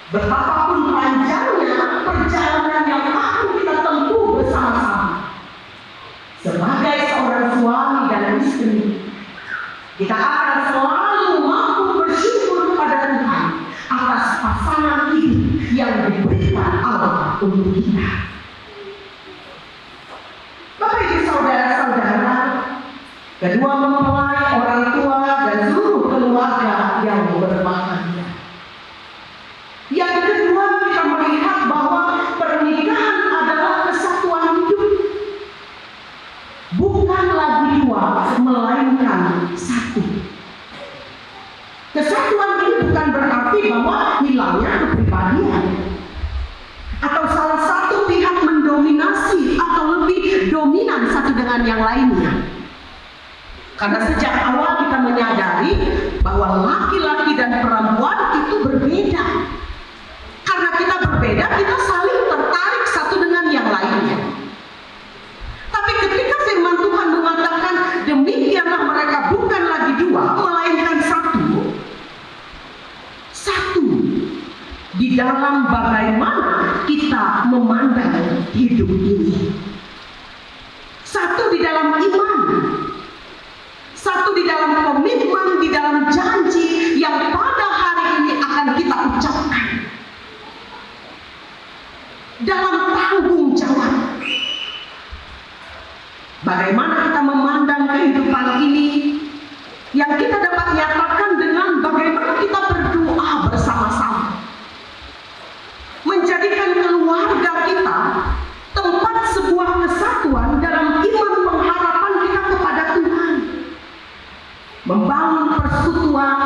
Betapapun panjangnya perjalanan yang akan kita tempuh bersama-sama, sebagai seorang suami dan istri, kita akan selalu mampu bersyukur kepada Tuhan atas pasangan hidup yang diberikan Allah untuk kita. Bapak Ibu saudara-saudara, kedua mempelai, orang tua dan seluruh keluarga yang berbahagia. Yang kedua, kita melihat bahwa pernikahan adalah kesatuan hidup. Bukan lagi dua, melainkan satu. Kesatuan ini bukan berarti bahwa hilangnya kepribadian atau salah satu pihak mendominasi atau lebih dominan satu dengan yang lainnya. Karena sejak awal kita menyadari bahwa laki-laki dan perempuan itu berbeda. Karena kita berbeda, kita saling tertarik satu dengan yang lainnya. Tapi ketika firman Tuhan mengatakan demikianlah mereka bukan lagi dua, melainkan satu. Satu di dalam bagaimana kita memandang hidup ini. Satu di dalam iman. Satu di dalam komitmen, di dalam janji yang pada hari ini akan kita ucapkan. Dalam tanggung jawab. Bagaimana kita memandang kehidupan ini yang kita dapat nyatakan dengan bagaimana kita berdoa bersama-sama. Menjadikan keluarga kita tempat sebuah kesatuan dalam iman pengharapan kita kepada Tuhan. Membangun persekutuan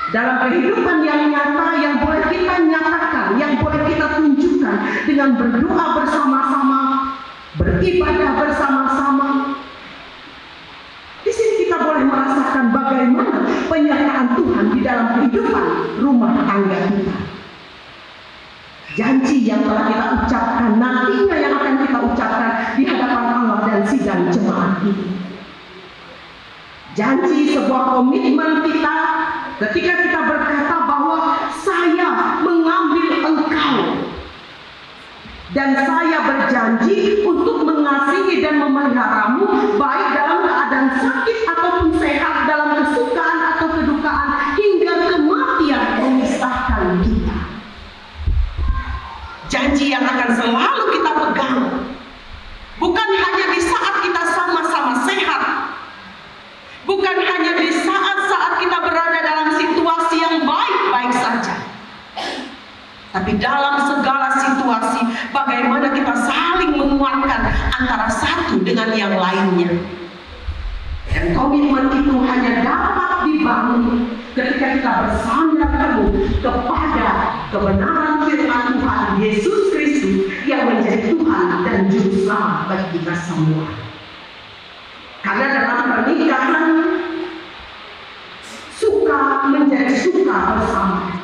dalam kehidupan yang nyata yang boleh kita nyatakan, yang boleh kita tunjukkan dengan berdoa bersama-sama, beribadah bersama-sama. Di sini kita boleh merasakan bagaimana penyertaan Tuhan di dalam kehidupan rumah tangga kita. Janji yang telah kita ucapkan, nantinya yang akan kita ucapkan di hadapan Allah dan sidang jemaat ini. Janji sebuah komitmen kita ketika kita berkata bahwa saya mengambil engkau dan saya berjanji untuk mengasihi dan memeliharamu baik dalam keadaan sakit ataupun sehat, dalam kesukaan atau kedukaan, hingga kematian memisahkan kita. Janji yang akan selalu kita pegang, bukan hanya di saat kita sama-sama sehat, bukan hanya di saat-saat kita berada dalam situasi yang baik-baik saja, tapi dalam segala situasi bagaimana kita saling menguatkan antara satu dengan yang lainnya. Dan komitmen itu hanya dapat dibangun ketika kita bersandar teguh kepada kebenaran firman Tuhan Yesus Kristus yang menjadi Tuhan dan Juru Selamat bagi kita semua. Karena dalam pernikahan suka menjadi suka bersama,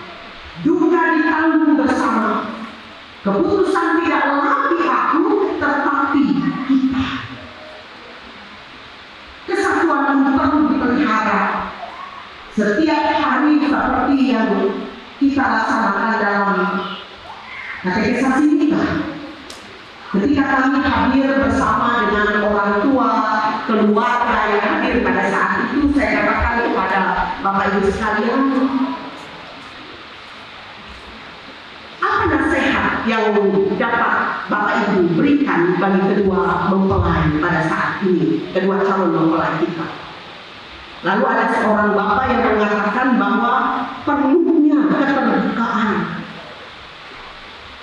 duka ditanggung bersama, Keputusan tidak lagi aku, tetapi kita. Kesatuan ini perlu dipelihara setiap hari seperti yang kita laksanakan dalam katekisasi kita. Ketika kami hadir bersama dengan orang tua, keluarga yang hadir pada saat itu, saya katakan kepada Bapak Ibu sekalian, apa nasihat yang dapat Bapak Ibu berikan bagi kedua mempelai pada saat ini, kedua calon mempelai kita? Lalu ada seorang bapak yang mengatakan bahwa perlunya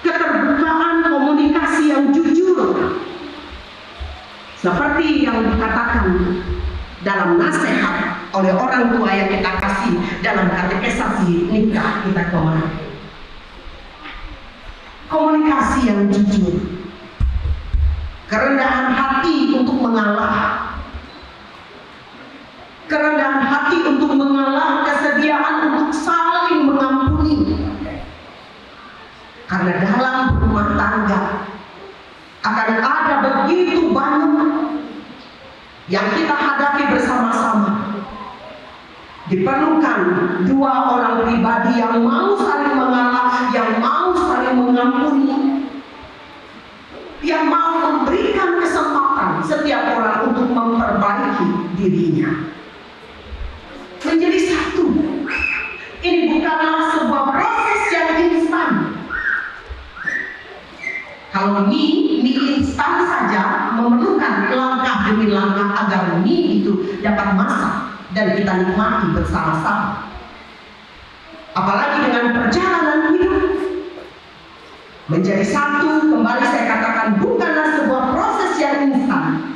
keterbukaan komunikasi yang jujur, seperti yang dikatakan dalam nasihat oleh orang tua yang kita kasih dalam katekisasi nikah kita kemarin. Komunikasi yang jujur, kerendahan hati untuk mengalah, kerendahan hati untuk mengalah, kesediaan untuk saling mengampuni. Karena dalam rumah tangga akan ada begitu banyak yang kita hadapi bersama-sama. Diperlukan dua orang pribadi yang mau saling mengalah, yang mau saling mengampuni, yang mau memberikan kesempatan setiap orang untuk memperbaiki dirinya. Menjadi satu. Ini bukanlah sebuah proses yang instan. Kalau mie instan saja memerlukan langkah demi langkah agar mie itu dapat masak dan kita nikmati bersama-sama. Apalagi dengan perjalanan hidup. Menjadi satu, kembali saya katakan, bukanlah sebuah proses yang instan,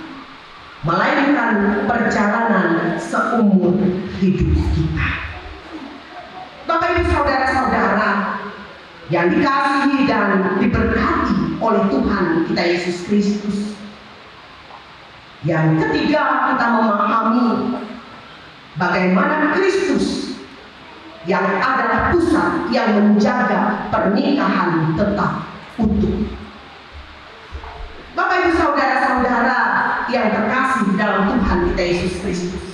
melainkan perjalanan seumur hidup kita. Bapak Ibu saudara-saudara yang dikasihi dan diberkati oleh Tuhan kita Yesus Kristus. Yang ketiga, kita memahami bagaimana Kristus yang adalah pusat yang menjaga pernikahan tetap utuh. Bapak Ibu saudara-saudara yang terkasih dalam Tuhan kita Yesus Kristus,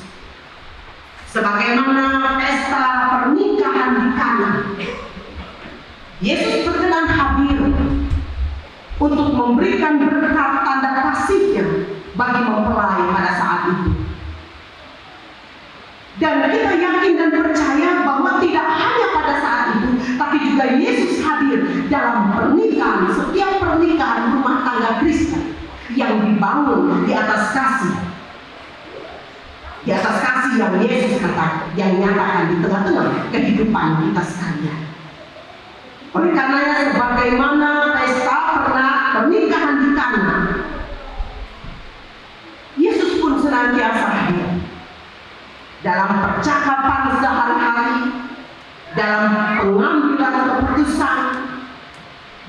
sebagaimana pesta pernikahan di Kana, Yesus berkenan hadir untuk memberikan berkat tanda kasihnya bagi mempelai pada saat itu. Dan kita yakin dan percaya bahwa tidak hanya pada saat itu, tapi juga Yesus hadir dalam pernikahan, setiap pernikahan rumah tangga Kristen yang dibangun di atas kasih. Di atas kasih yang Yesus katakan, yang nyatakan di tengah-tengah kehidupan kita sekalian. Oleh karenanya, sebagaimana pesta pernikahan di Kana, Yesus pun senantiasa hadir dalam percakapan sehari-hari, dalam pengambilan keputusan,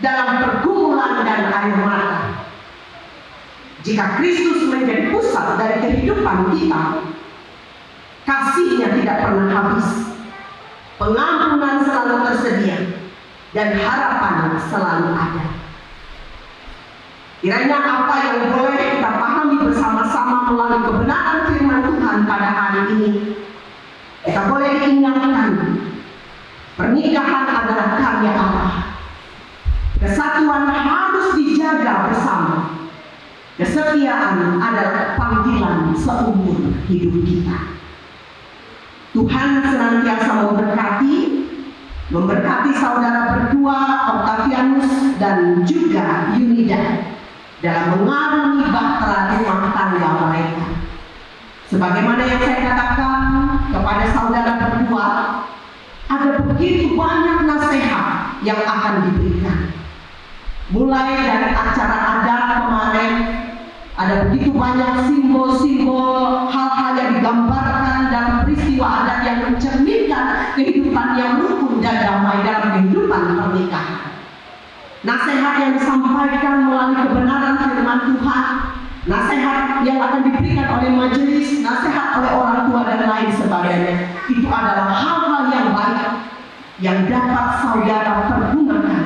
dalam pergumulan dan air mata. Jika Kristus menjadi pusat dari kehidupan kita, kasih-Nya tidak pernah habis, pengampunan selalu tersedia, dan harapan selalu ada. Kiranya apa yang boleh kita pahami bersama-sama melalui kebenaran firman Tuhan pada hari ini, kita boleh diingatkan, pernikahan adalah karya Allah. Kesatuan harus dijaga bersama. Kesetiaan adalah panggilan seumur hidup kita. Tuhan senantiasa memberkati saudara berdua, Octavianus dan juga Yunida, dalam mengarungi bahtera rumah tangga mereka. Sebagaimana yang saya katakan kepada saudara berdua, ada begitu banyak nasihat yang akan diberikan. Mulai dari acara adat kemarin, ada begitu banyak simbol-simbol, hal-hal yang digambarkan dalam peristiwa adat yang mencerminkan kehidupan yang rukun dan damai dalam kehidupan pernikahan. Nasihat yang disampaikan melalui kebenaran firman Tuhan, nasihat yang akan diberikan oleh majelis, nasihat oleh orang tua dan lain sebagainya, itu adalah hal-hal yang baik yang dapat saudara pergunakan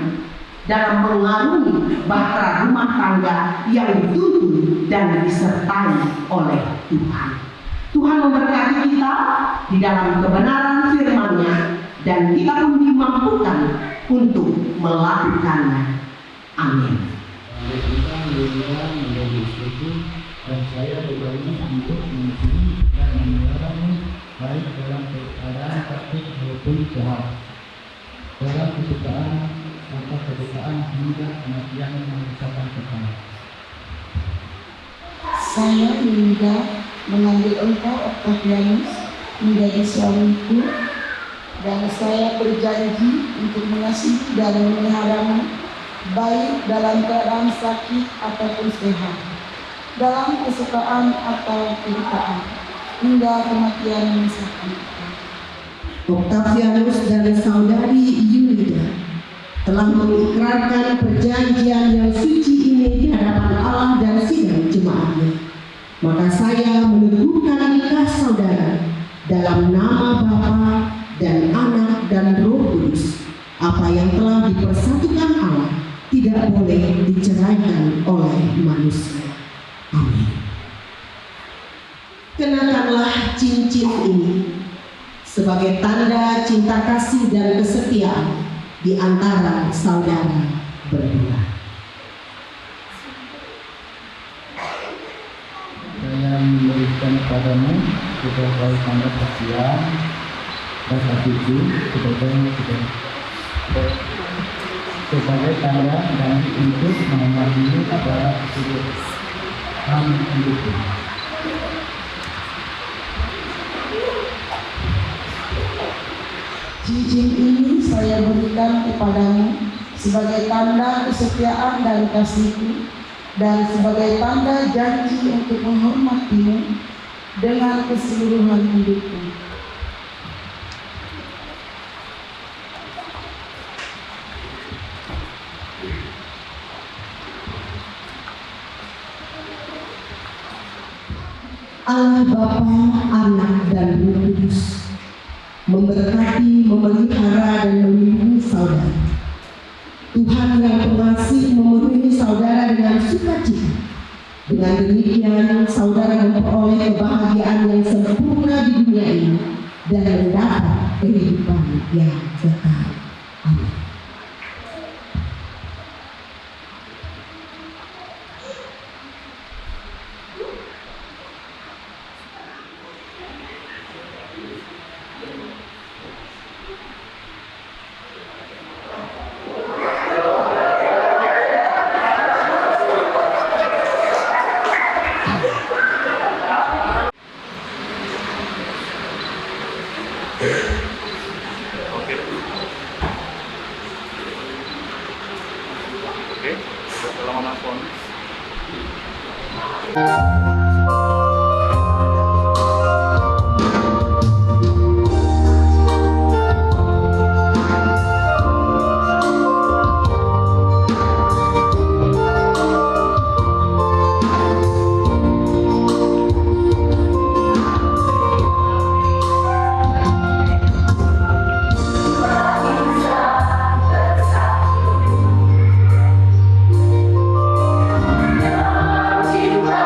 dalam mengarungi bahtera rumah tangga yang dituntun dan disertai oleh Tuhan. Tuhan memberkati kita di dalam kebenaran firman-Nya dan kita pun dimampukan untuk melakukannya. Amin. Dan saya berjanji untuk mengikuti dan menyerahkan baik dalam keadaan sakit maupun sehat, dalam kesukaan atau kedukaan hingga kematian yang memisahkan kita. Saya Linda mengambil engkau Octavianus menjadi suamiku, dan saya berjanji untuk mengasihi dan memeliharamu baik dalam keadaan sakit ataupun sehat, dalam kesukaan atau kedukaan, hingga kematian memisahkan kita. Octavianus dan saudari Yulida telah mengikrarkan perjanjian yang suci ini di hadapan Allah dan sidang jemaatnya. Maka saya meneguhkan nikah saudara dalam nama Bapa dan Anak dan Roh Kudus. Apa yang telah dipersatukan Allah tidak boleh diceraikan oleh manusia. Amin. Kenakanlah cincin ini sebagai tanda cinta kasih dan kesetiaan di antara saudara berdua. Saya memberikan padamu sebagai tanda percayaan dan hatiku sebagai tanda dan untuk menghormatimu pada kehidupan hidupku. Cincin ini saya berikan kepadamu sebagai tanda kesetiaan dan kasihku, dan sebagai tanda janji untuk menghormatimu dengan keseluruhan hidupku. Allah Bapa, Anak dan Roh Kudus memberkati, memelihara dan melindungi saudara. Tuhan yang pengasih memenuhi saudara dengan sukacita. Dengan demikian saudara memperoleh kebahagiaan yang sempurna di dunia ini dan mendapat kehidupan yang kekal. Amin. Oke, selamat malam. Cinta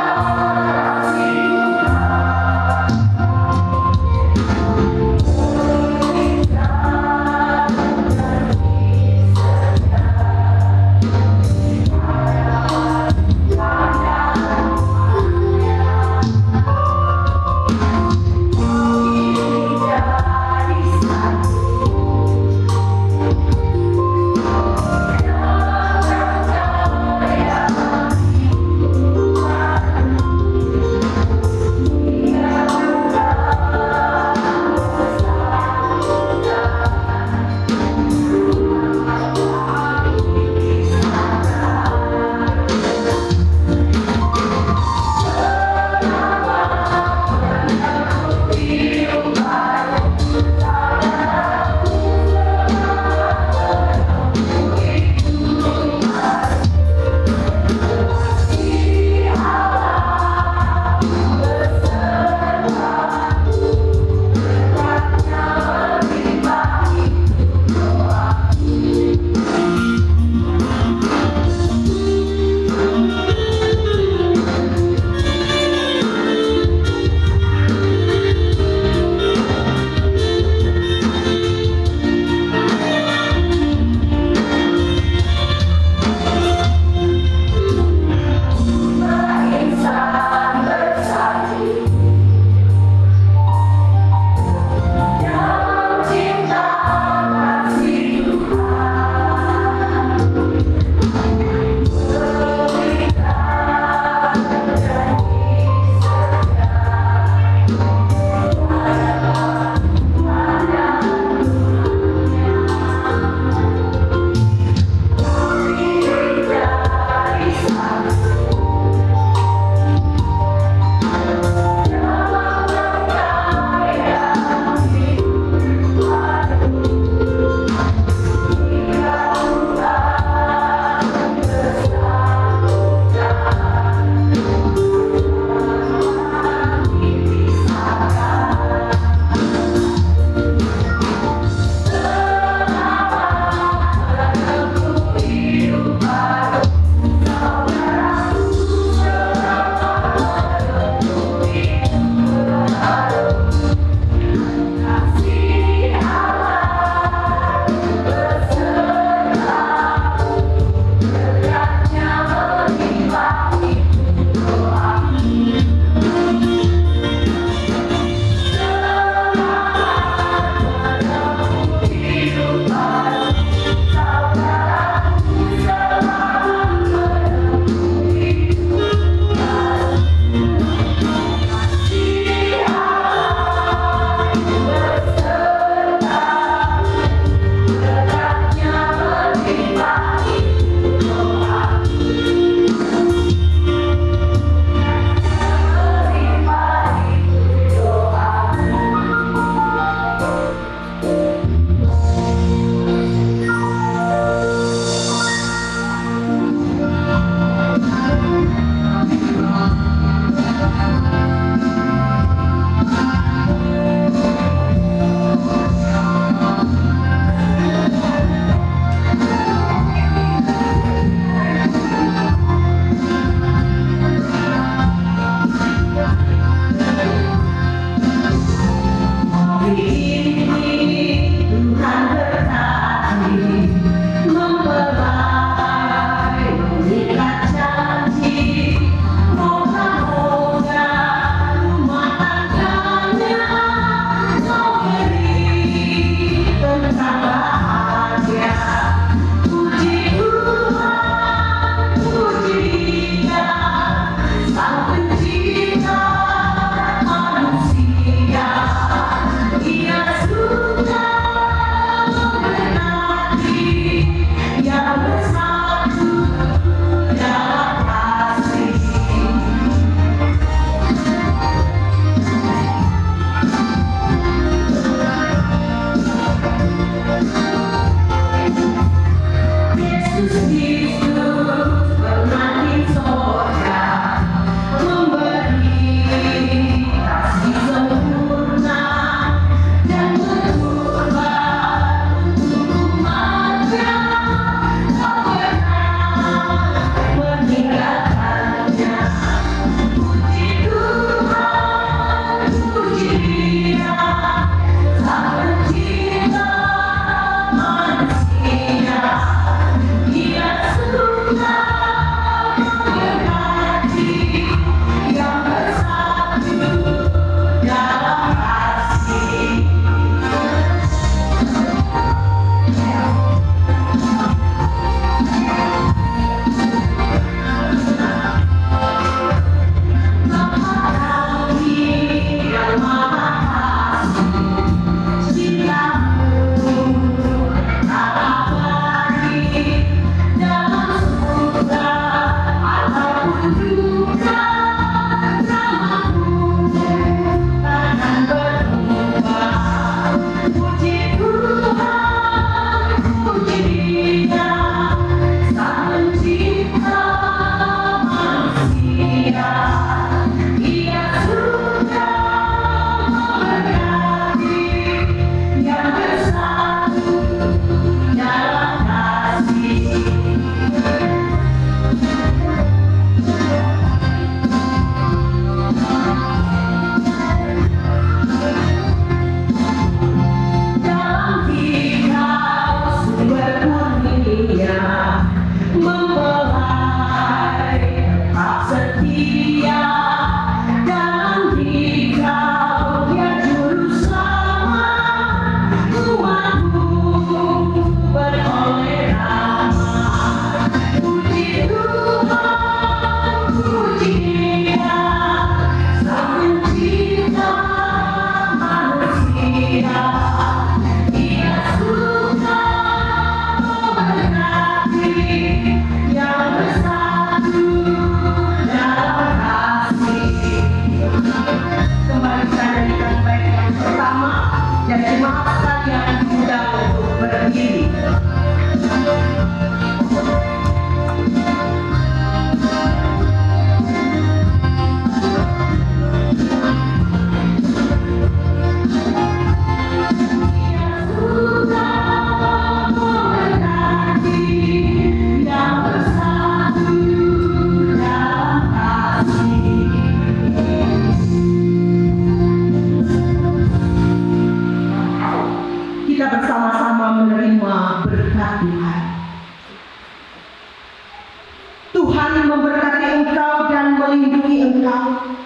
engkau.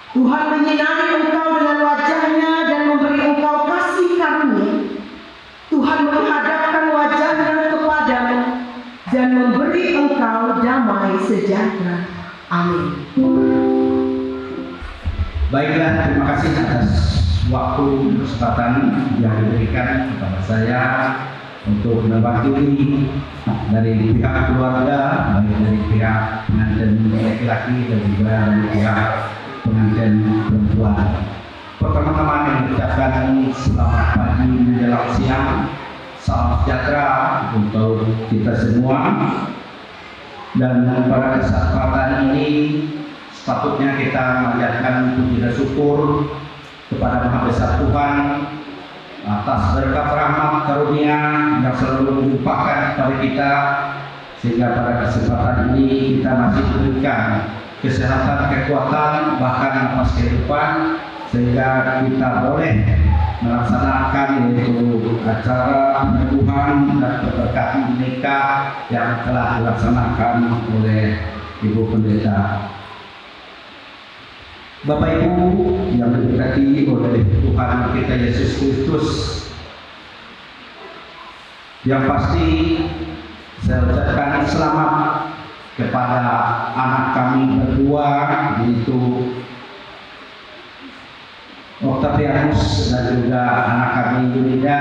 Tuhan menyinari engkau dengan wajahnya dan memberi engkau kasih karunia. Tuhan menghadapkan wajahnya kepadamu dan memberi engkau damai sejahtera. Amin. Baiklah, terima kasih atas waktu kesempatan yang diberikan kepada saya untuk mewakili dari pihak keluarga, baik dari pihak pengantin laki-laki dan juga dari pihak pengantin perempuan. Pertama-tama yang mengucapkan selamat pagi menjelang siang, salam sejahtera untuk kita semua. Dan pada kesempatan ini sepatutnya kita menjadikan puji dan syukur kepada Maha Besar Tuhan atas berkat rahmat karunia yang selalu melimpahkan kepada kita, sehingga pada kesempatan ini kita masih diberikan kesehatan, kekuatan, bahkan nafas kehidupan, sehingga kita boleh melaksanakan yaitu acara penyembuhan dan keberkatan nikah yang telah dilaksanakan oleh Ibu Pendeta. Bapak Ibu yang diberkati oleh Tuhan kita Yesus Kristus, yang pasti saya ucapkan selamat kepada anak kami berdua, yaitu Octavianus dan juga anak kami Yunida,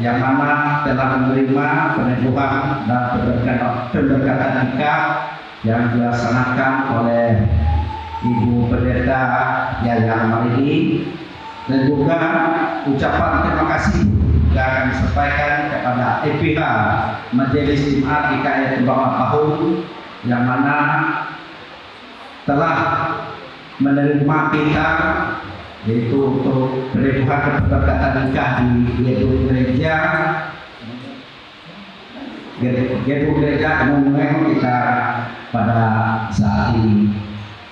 yang mana telah menerima penyembuhan dan pemberkatan nikah yang dilaksanakan oleh Ibu Pendeta Yaya Marini, dan juga ucapan terima kasih yang akan disampaikan kepada EPH Majelis Jemaat GKI Tembagapura Pahung, yang mana telah menerima kita yaitu untuk penyembuhan dan pemberkatan nikah di gedung gereja Emmanuel kita pada saat ini.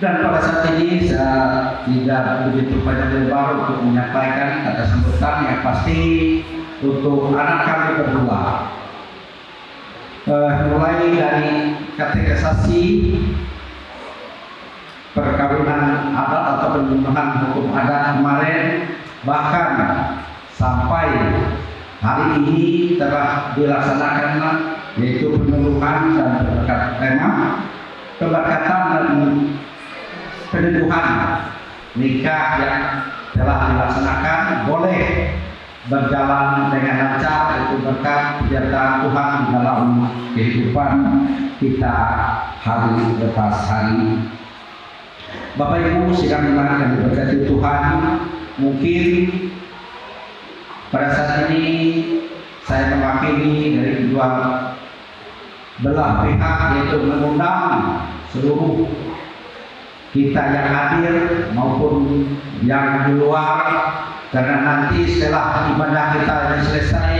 Dan pada saat ini saya tidak begitu banyak lebar untuk menyampaikan kata sambutan yang pasti untuk anak kami berdua. Mulai dari katekisasi, perkawinan adat atau penyembahan hukum adat kemarin, bahkan sampai hari ini telah dilaksanakan yaitu penyembuhan dan pemberkatan dan penyembuhan nikah yang telah dilaksanakan boleh berjalan dengan lancar, itu berkat penyertaan Tuhan dalam kehidupan kita hari lepas hari. Bapak Ibu sidang jemaat yang diberkati Tuhan, mungkin pada saat ini saya mewakili dari kedua belah pihak, yaitu mengundang seluruh kita yang hadir maupun yang di luar, karena nanti setelah ibadah kita selesai,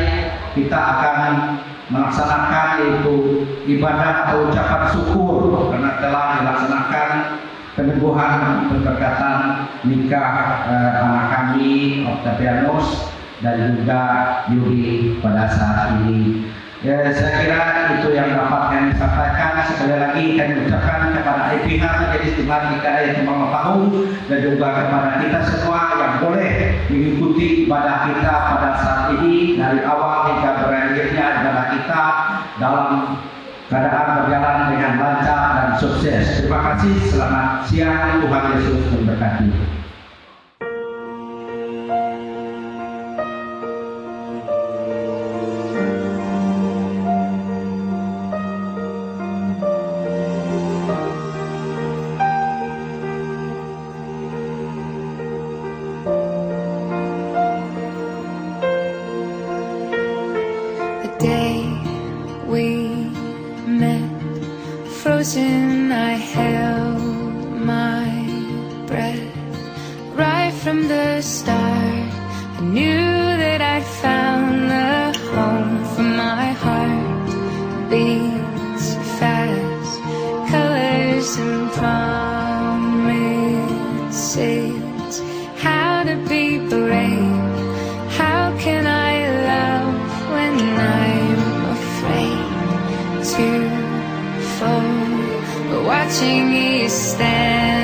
kita akan melaksanakan yaitu ibadah atau ucapan syukur karena telah dilaksanakan penyembuhan pemberkatan nikah anak kami Octavianus dan juga Yudi pada saat ini. Saya kira itu yang dapat kami sampaikan. Sekali lagi kami ucapkan kepada IPH Majelis Jemaat GKI Tembagapura Pahung dan juga kepada kita semua yang boleh mengikuti ibadah kita pada saat ini dari awal hingga berakhirnya ibadah kita dalam keadaan berjalan dengan lancar dan sukses. Terima kasih. Selamat siang. Tuhan Yesus memberkati. Frozen, I held my breath. Right from the start, I knew that I'd found the home for my heart. Beats fast, colors and promises. How to be brave, how can I love when I'm afraid to fall? Watching you stand